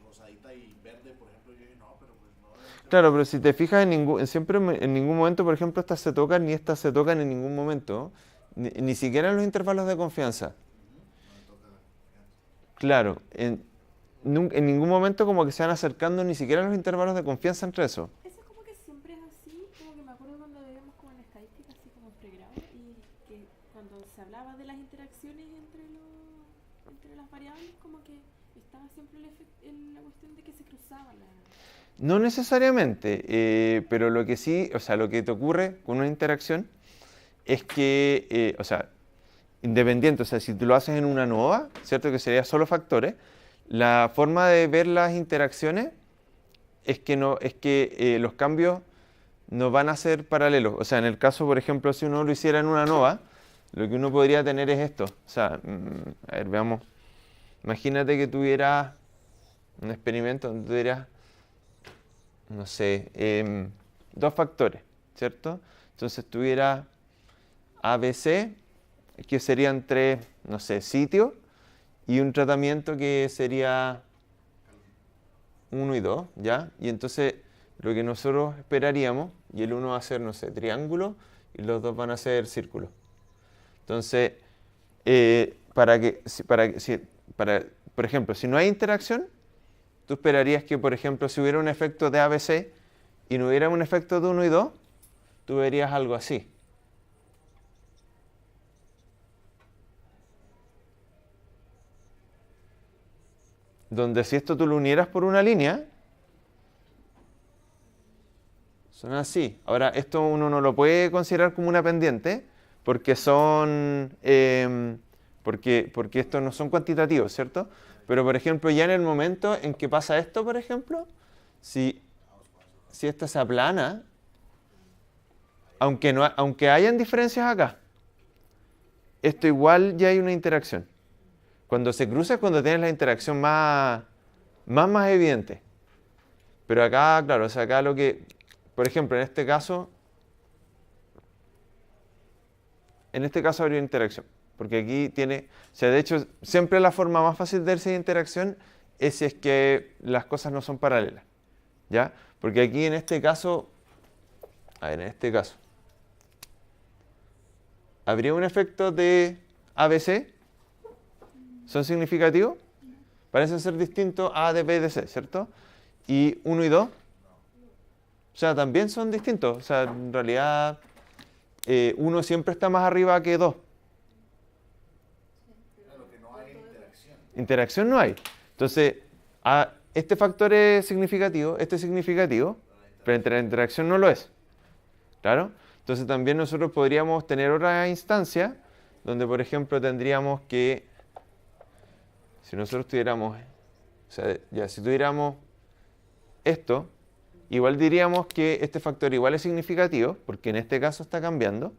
rosadita y verde, por ejemplo. Yo dije, no, pero pues no. Claro, pero si te fijas, en ningún momento, por ejemplo, estas se tocan ni estas se tocan en ningún momento, ni siquiera en los intervalos de confianza. No me toca la confianza. Claro, en ningún momento como que se van acercando ni siquiera los intervalos de confianza entre eso. Eso como que siempre es así, como que me acuerdo cuando veíamos como en estadística, así como en pregrado, y que cuando se hablaba de las interacciones entre las variables, como que estaba siempre la cuestión de que se cruzaban las... No necesariamente, pero lo que sí, o sea, lo que te ocurre con una interacción es que, o sea, independiente, o sea, si tú lo haces en una nova, ¿cierto? Que sería solo factores, la forma de ver las interacciones es que los cambios no van a ser paralelos. O sea, en el caso, por ejemplo, si uno lo hiciera en una nova, lo que uno podría tener es esto. O sea, a ver, veamos. Imagínate que tuvieras un experimento donde tuvieras, no sé, dos factores, ¿cierto? Entonces tuviera ABC, que serían tres, no sé, sitios, y un tratamiento que sería 1 y 2, ¿ya? Y entonces lo que nosotros esperaríamos, y el 1 va a ser, no sé, triángulo, y los dos van a ser círculos. Entonces, por ejemplo, si no hay interacción, tú esperarías que, por ejemplo, si hubiera un efecto de ABC y no hubiera un efecto de 1 y 2, tú verías algo así. Donde si esto tú lo unieras por una línea, son así. Ahora, esto uno no lo puede considerar como una pendiente porque porque estos no son cuantitativos, ¿cierto? Pero, por ejemplo, ya en el momento en que pasa esto, por ejemplo, si esta se aplana, aunque hayan diferencias acá, esto igual ya hay una interacción. Cuando se cruza es cuando tienes la interacción más evidente. Pero acá, claro, o sea, acá lo que, por ejemplo, en este caso habría interacción. Porque aquí tiene, o sea, de hecho, siempre la forma más fácil de ver si hay interacción es si es que las cosas no son paralelas. ¿Ya? Porque aquí en este caso, ¿habría un efecto de ABC? ¿Son significativos? Parecen ser distintos a de B y de C, ¿cierto? ¿Y 1 y 2? O sea, también son distintos. O sea, en realidad, 1 siempre está más arriba que 2. Claro que no hay interacción. Interacción no hay. Entonces, este factor es significativo, este es significativo, pero entre la interacción no lo es. ¿Claro? Entonces también nosotros podríamos tener otra instancia donde, por ejemplo, tendríamos que, si nosotros tuviéramos, o sea, ya si tuviéramos esto, igual diríamos que este factor igual es significativo, porque en este caso está cambiando.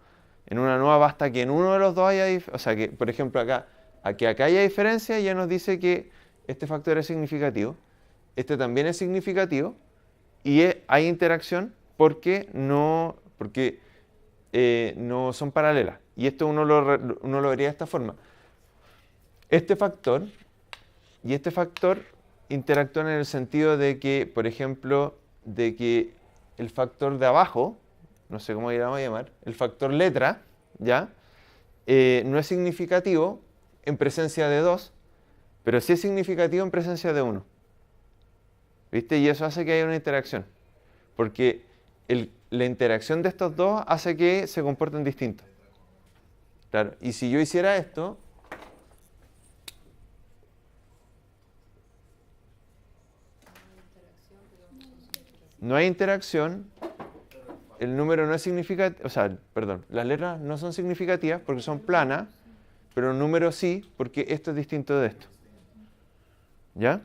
En una nueva basta que en uno de los dos haya, o sea, que por ejemplo acá haya diferencia, ya nos dice que este factor es significativo. Este también es significativo y hay interacción porque no son paralelas. Y esto uno lo vería de esta forma. Este factor y este factor interactúan en el sentido de que, por ejemplo, de que el factor de abajo, no sé cómo le vamos a llamar, el factor letra, ¿ya? No es significativo en presencia de 2, pero sí es significativo en presencia de 1. ¿Viste? Y eso hace que haya una interacción. Porque la interacción de estos dos hace que se comporten distintos. Claro. Y si yo hiciera esto, no hay interacción, el número no es significativo, o sea, perdón, las letras no son significativas porque son planas, pero el número sí, porque esto es distinto de esto. ¿Ya?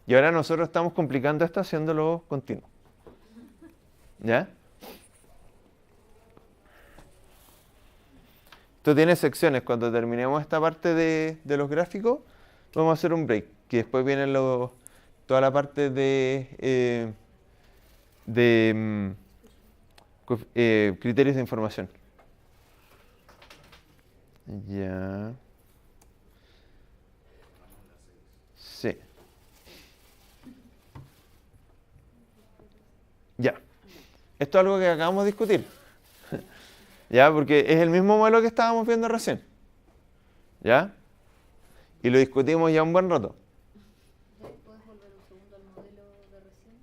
Y ahora nosotros estamos complicando esto haciéndolo continuo. ¿Ya? Esto tiene secciones. Cuando terminemos esta parte de los gráficos, vamos a hacer un break. Que después viene toda la parte de criterios de información. Ya. Sí. Ya. Esto es algo que acabamos de discutir. ¿Ya? Porque es el mismo modelo que estábamos viendo recién. ¿Ya? Y lo discutimos ya un buen rato. ¿Puedes volver un segundo al modelo de recién?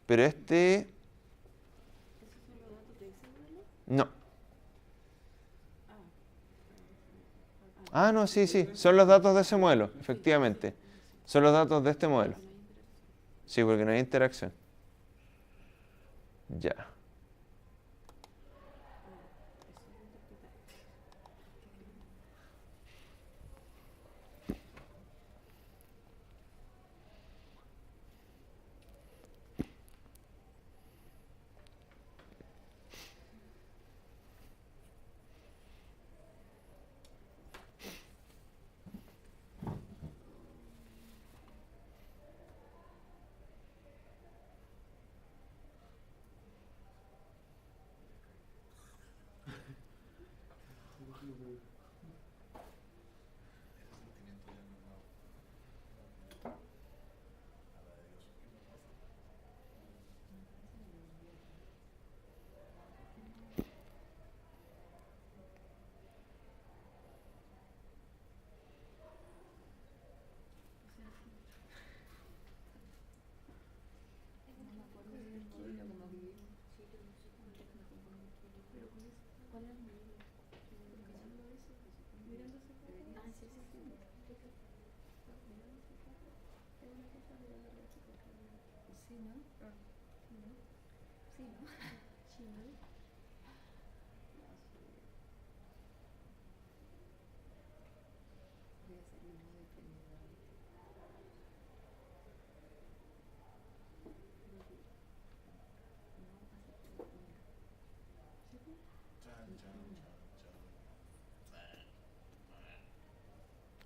Pero este... ¿Esos son los datos de ese modelo? No. Ah, no, sí, sí. Son los datos de ese modelo, efectivamente. Son los datos de este modelo. Sí, porque no hay interacción. Ya.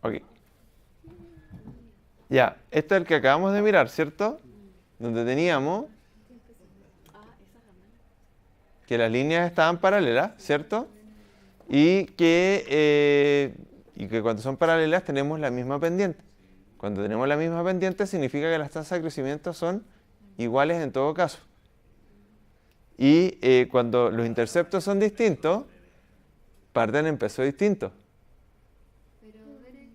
Ok. Ya, esto es el que acabamos de mirar, ¿cierto? Donde teníamos que las líneas estaban paralelas, ¿cierto? Y que cuando son paralelas tenemos la misma pendiente. Cuando tenemos la misma pendiente significa que las tasas de crecimiento son iguales en todo caso. Y cuando los interceptos son distintos, parten en peso distinto. Pero, Derek,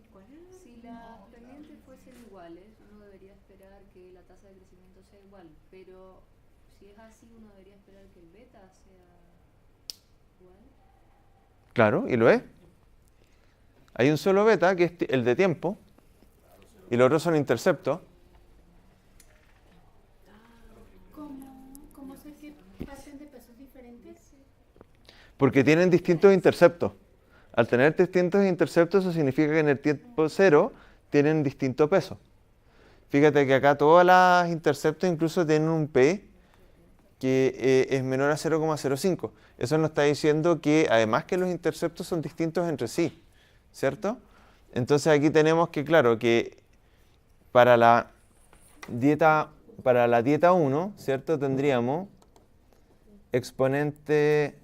si las pendientes fuesen iguales, uno debería esperar que la tasa de crecimiento sea igual. Pero si es así, uno debería esperar que el beta sea igual. Claro, y lo es. Hay un solo beta, que es el de tiempo, y los otros son interceptos. ¿Cómo sé que parten de pesos diferentes? Porque tienen distintos interceptos. Al tener distintos interceptos, eso significa que en el tiempo cero tienen distinto peso. Fíjate que acá todas las interceptos incluso tienen un P que es menor a 0,05. Eso nos está diciendo que además que los interceptos son distintos entre sí, ¿cierto? Entonces aquí tenemos que, claro, que para la dieta 1, ¿cierto? Tendríamos exponente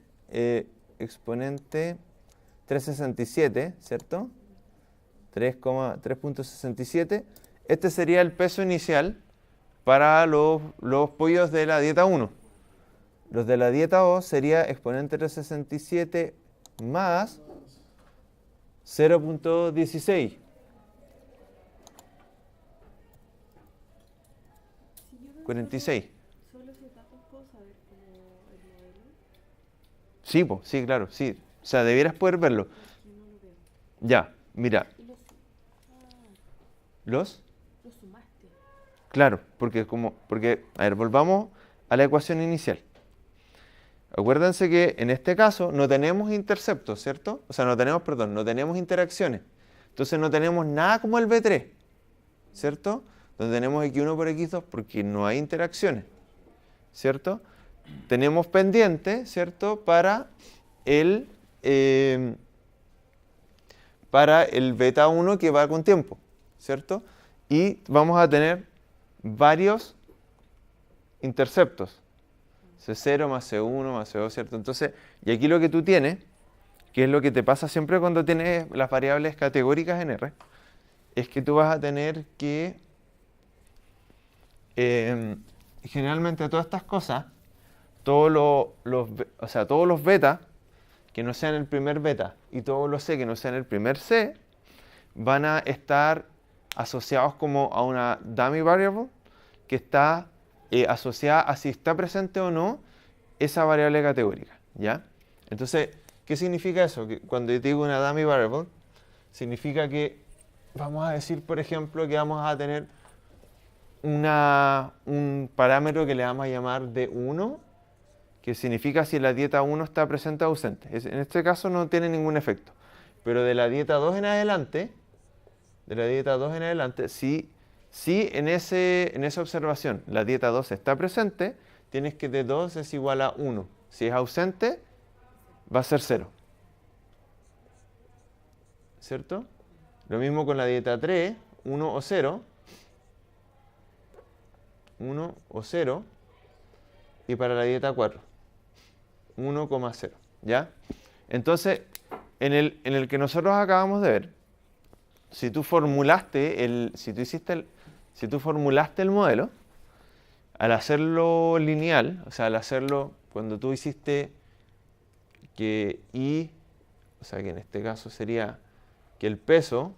367, ¿cierto? 3,67. Este sería el peso inicial para los pollos de la dieta 1. Los de la dieta 2 sería exponente 367 más 0,16. Si yo veo 46. solo esos datos, ¿puedo saber cómo el modelo? Sí, sí, claro, sí. O sea, debieras poder verlo. Yo no lo veo. Ya, mira. Y ¿Los? lo sumaste. Claro, porque, a ver, volvamos a la ecuación inicial. Acuérdense que en este caso no tenemos interceptos, ¿cierto? O sea, no tenemos interacciones. Entonces no tenemos nada como el B3. ¿cierto? Donde tenemos x1 por x2 porque no hay interacciones, ¿cierto? Tenemos pendiente, ¿cierto? Para el beta 1 que va con tiempo, ¿cierto? Y vamos a tener varios interceptos, C0 más C1 más C2, ¿cierto? Entonces, y aquí lo que tú tienes, que es lo que te pasa siempre cuando tienes las variables categóricas en R, es que tú vas a tener que, generalmente todas estas cosas, todos los beta que no sean el primer beta y todos los C que no sean el primer C, van a estar asociados como a una dummy variable que está asociada a si está presente o no esa variable categórica, ¿ya? Entonces, ¿qué significa eso? Que cuando yo te digo una dummy variable, significa que vamos a decir, por ejemplo, que vamos a tener un parámetro que le vamos a llamar D1, que significa si la dieta 1 está presente o ausente. En este caso no tiene ningún efecto. Pero de la dieta 2 en adelante, si en esa observación la dieta 2 está presente, tienes que D2 es igual a 1. Si es ausente, va a ser 0. ¿Cierto? Lo mismo con la dieta 3, 1 o 0. 1 o 0. Y para la dieta 4, 1,0. ¿Ya? Entonces, en el que nosotros acabamos de ver, si tú formulaste el modelo, al hacerlo lineal, o sea, al hacerlo cuando tú hiciste que I, o sea, que en este caso sería que el peso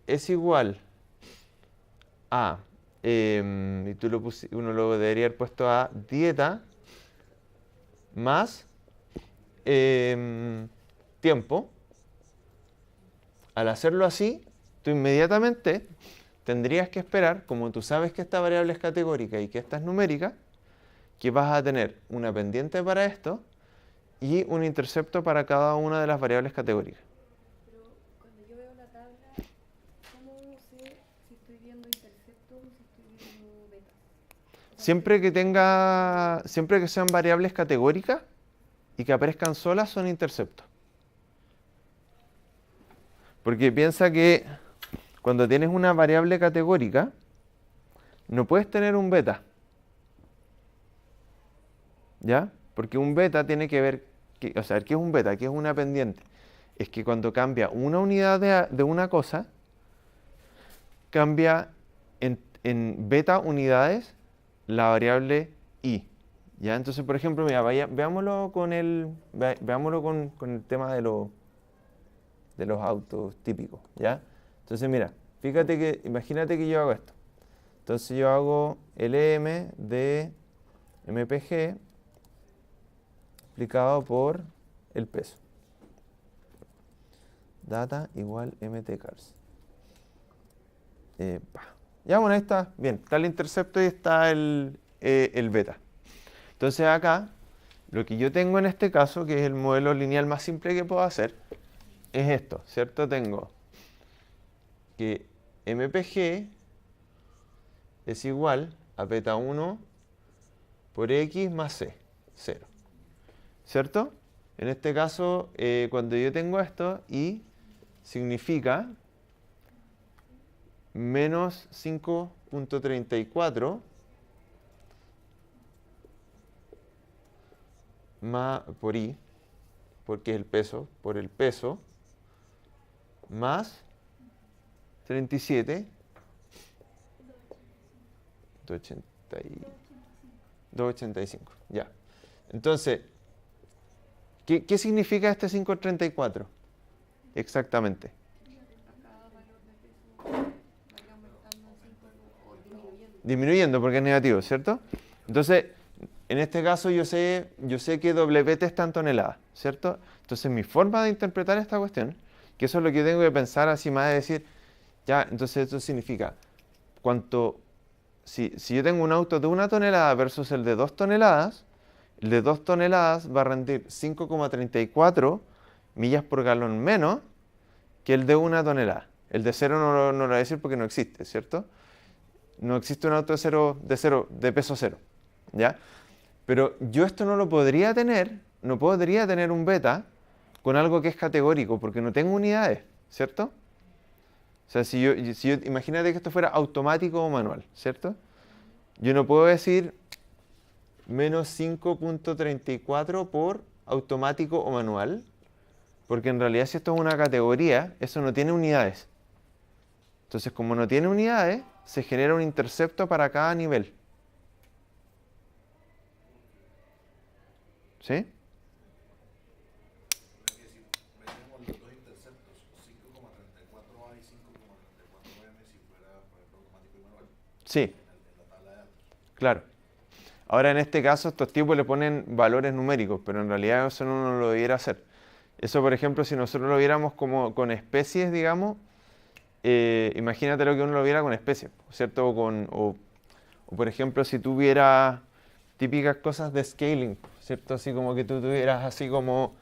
es igual a, y uno lo debería haber puesto a dieta más tiempo. Al hacerlo así, tú inmediatamente tendrías que esperar, como tú sabes que esta variable es categórica y que esta es numérica, que vas a tener una pendiente para esto y un intercepto para cada una de las variables categóricas. Pero cuando yo veo la tabla, ¿cómo sé si estoy viendo interceptos o si estoy viendo betas? Siempre que sean variables categóricas y que aparezcan solas son interceptos. Porque piensa que cuando tienes una variable categórica, no puedes tener un beta. ¿Ya? Porque un beta tiene que ver, ¿qué es un beta? ¿Qué es una pendiente? Es que cuando cambia una unidad de una cosa, cambia en beta unidades la variable i. ¿Ya? Entonces, por ejemplo, mira, veámoslo con el tema de los autos típicos, ¿ya? Entonces, mira, imagínate que yo hago esto. Entonces yo hago LM de MPG multiplicado por el peso. Data igual MTCars. Ya, bueno, ahí está. Bien, está el intercepto y está el beta. Entonces acá, lo que yo tengo en este caso, que es el modelo lineal más simple que puedo hacer, es esto, ¿cierto? Tengo que MPG es igual a beta 1 por X más C, 0. ¿Cierto? En este caso, cuando yo tengo esto, I significa menos 5.34 más por I, porque es el peso, por el peso, más 37, 285, ya. Entonces, ¿qué significa este 534? Exactamente. Disminuyendo porque es negativo, ¿cierto? Entonces, en este caso yo sé que WT está en toneladas, ¿cierto? Entonces, mi forma de interpretar esta cuestión, que eso es lo que yo tengo que pensar así más de decir, ya, entonces esto significa, si yo tengo un auto de 1 tonelada versus el de 2 toneladas, el de 2 toneladas va a rendir 5,34 millas por galón menos que el de 1 tonelada, El de 0 no lo voy a decir porque no existe, ¿cierto? No existe un auto de peso 0, ¿ya? Pero yo esto no lo podría tener, no podría tener un beta con algo que es categórico, porque no tengo unidades, ¿cierto? O sea, imagínate que esto fuera automático o manual, ¿cierto? Yo no puedo decir menos 5.34 por automático o manual, porque en realidad si esto es una categoría, eso no tiene unidades. Entonces, como no tiene unidades, se genera un intercepto para cada nivel. ¿Sí? Es que si metemos los dos interceptos, 5,34A y 5,34M, si fuera, por ejemplo, automático y manual, Sí, en la tabla de datos. claro. Ahora en este caso estos tipos le ponen valores numéricos, pero en realidad eso no lo debiera hacer. Eso, por ejemplo, si nosotros lo viéramos como con especies, digamos, imagínate lo que uno lo viera con especies, ¿cierto? O, por ejemplo, si tuviera típicas cosas de scaling, ¿cierto? Así como que tú tuvieras así como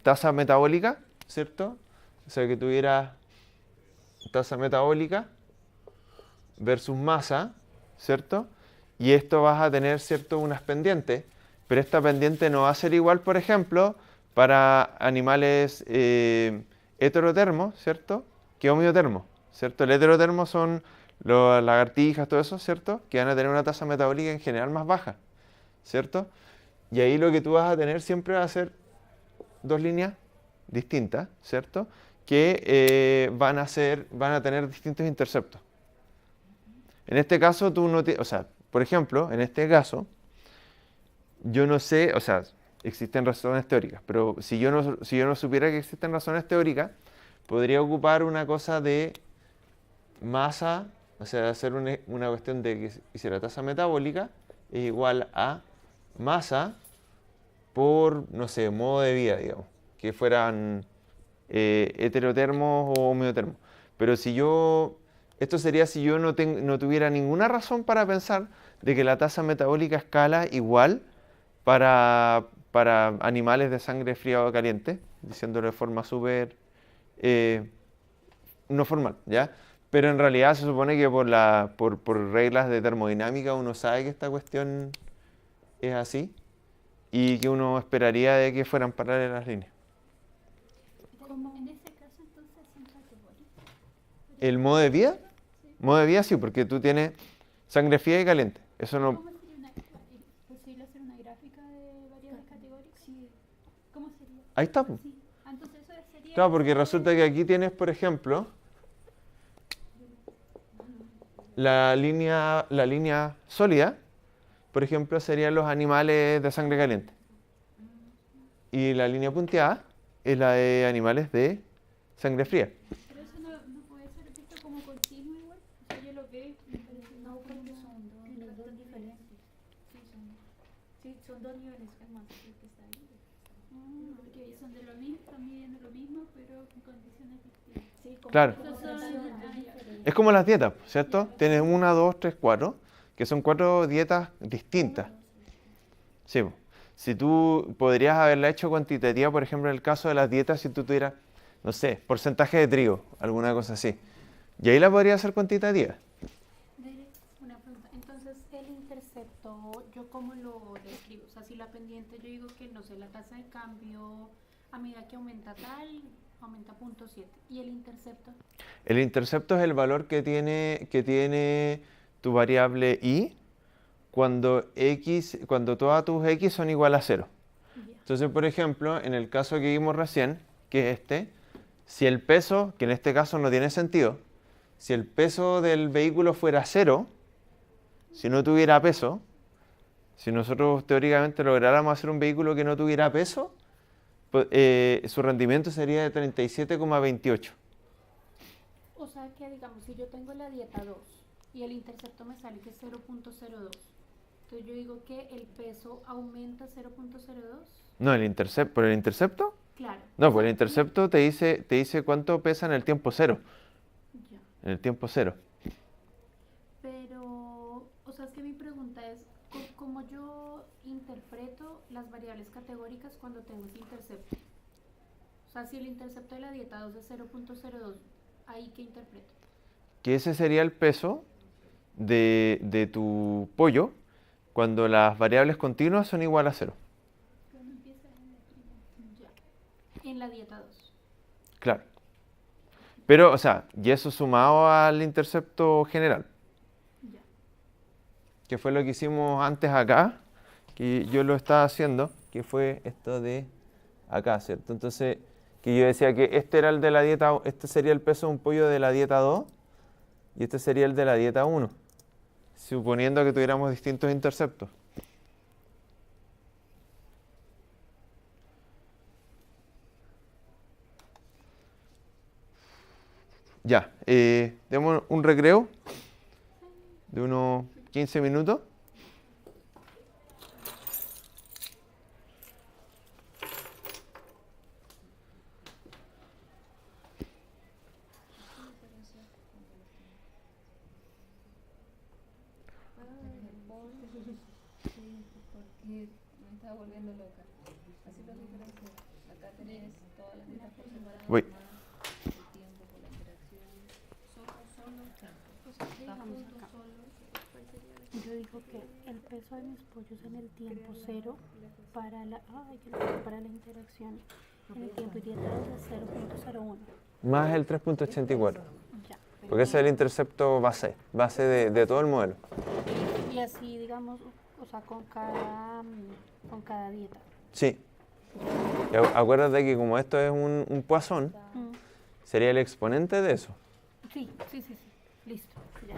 tasa metabólica, ¿cierto? O sea, que tuvieras tasa metabólica versus masa, ¿cierto? Y esto vas a tener, ¿cierto?, unas pendientes, pero esta pendiente no va a ser igual, por ejemplo, para animales heterotermos, ¿cierto?, que homeotermos, ¿cierto? El heterotermo son las lagartijas, todo eso, ¿cierto?, que van a tener una tasa metabólica en general más baja, ¿cierto? Y ahí lo que tú vas a tener siempre va a ser dos líneas distintas, ¿cierto?, que van a tener distintos interceptos. En este caso, o sea, por ejemplo, en este caso, yo no sé, o sea, existen razones teóricas, pero si yo no supiera que existen razones teóricas, podría ocupar una cosa de masa, o sea, hacer una cuestión de que si la tasa metabólica es igual a masa por, no sé, modo de vida, digamos, que fueran heterotermos o homeotermos. Pero esto sería si yo no tuviera ninguna razón para pensar de que la tasa metabólica escala igual para animales de sangre fría o caliente, diciéndolo de forma súper no formal, ¿ya? Pero en realidad se supone que por reglas de termodinámica uno sabe que esta cuestión es así y que uno esperaría de que fueran paralelas las líneas. Como en ese caso entonces son categóricos. ¿El modo de vida? Modo de vida sí, porque tú tienes sangre fría y caliente. Eso no. ¿Cómo sería posible hacer una gráfica de variables categóricas? Sí. ¿Cómo sería? Ahí está, po. Sí. Entonces eso sería... Claro, porque resulta que aquí tienes, por ejemplo, la línea sólida, por ejemplo, serían los animales de sangre caliente. Y la línea punteada es la de animales de sangre fría. Pero eso no puede ser visto como continuo igual. O sea, yo lo veo y me parece no, porque son dos diferentes. Sí, son dos niveles más el que está ahí. Porque son de lo mismo, están midiendo lo mismo, pero en condiciones distintas. Sí, Claro. diferentes. Es como las dietas, ¿cierto? Tienes 1, 2, 3, 4, que son 4 dietas distintas. Sí, po. Si tú podrías haberla hecho cuantitativa, por ejemplo, en el caso de las dietas, si tú tuvieras, no sé, porcentaje de trigo, alguna cosa así. Y ahí la podrías hacer cuantitativa. Una pregunta. Entonces, el intercepto, ¿yo cómo lo describo? O sea, si la pendiente, yo digo que, no sé, la tasa de cambio a medida que aumenta tal, aumenta 0.7. ¿Y el intercepto? El intercepto es el valor que tiene tu variable y cuando todas tus x son igual a 0. Entonces, por ejemplo, en el caso que vimos recién, que es si el peso, que en este caso no tiene sentido, si el peso del vehículo fuera 0, si no tuviera peso, si nosotros teóricamente lográramos hacer un vehículo que no tuviera peso, pues, su rendimiento sería de 37,28. O sea que, digamos, si yo tengo la dieta 2 y el intercepto me sale que es 0.02, entonces yo digo que el peso aumenta 0.02. No, ¿por el intercepto? Claro. No, pues el intercepto te dice cuánto pesa en el tiempo 0. Ya. En el tiempo 0. Pero, o sea, es que mi pregunta es, ¿cómo yo interpreto las variables categóricas cuando tengo ese intercepto? O sea, si el intercepto de la dieta 2 es 0.02, Ahí que interpreto. Que ese sería el peso de tu pollo cuando las variables continuas son igual a 0. Cuando empieza en la prima. Ya. En la dieta 2. Claro. Pero, o sea, y eso sumado al intercepto general, Ya. que fue lo que hicimos antes acá, que yo lo estaba haciendo, que fue esto de acá, ¿cierto? Entonces, que yo decía que este era el de la dieta, este sería el peso de un pollo de la dieta 2 y este sería el de la dieta 1, suponiendo que tuviéramos distintos interceptos. Ya, demos un recreo de unos 15 minutos. Sí, porque me estaba volviendo loca. Así lo diferencia. Acá tenés todas las dietas por separado, Voy. más el tiempo por la interacción. Solo Yo digo que el peso de mis pollos en el tiempo 0 para la interacción en el tiempo y dieta es de 0.01. Más el 3.84, Ya. porque ese es el intercepto base de todo el modelo. Y así, digamos, o sea, con cada dieta. Sí. Y acuérdate que como esto es un Poisson, sería el exponente de eso. Sí. Listo. Ya.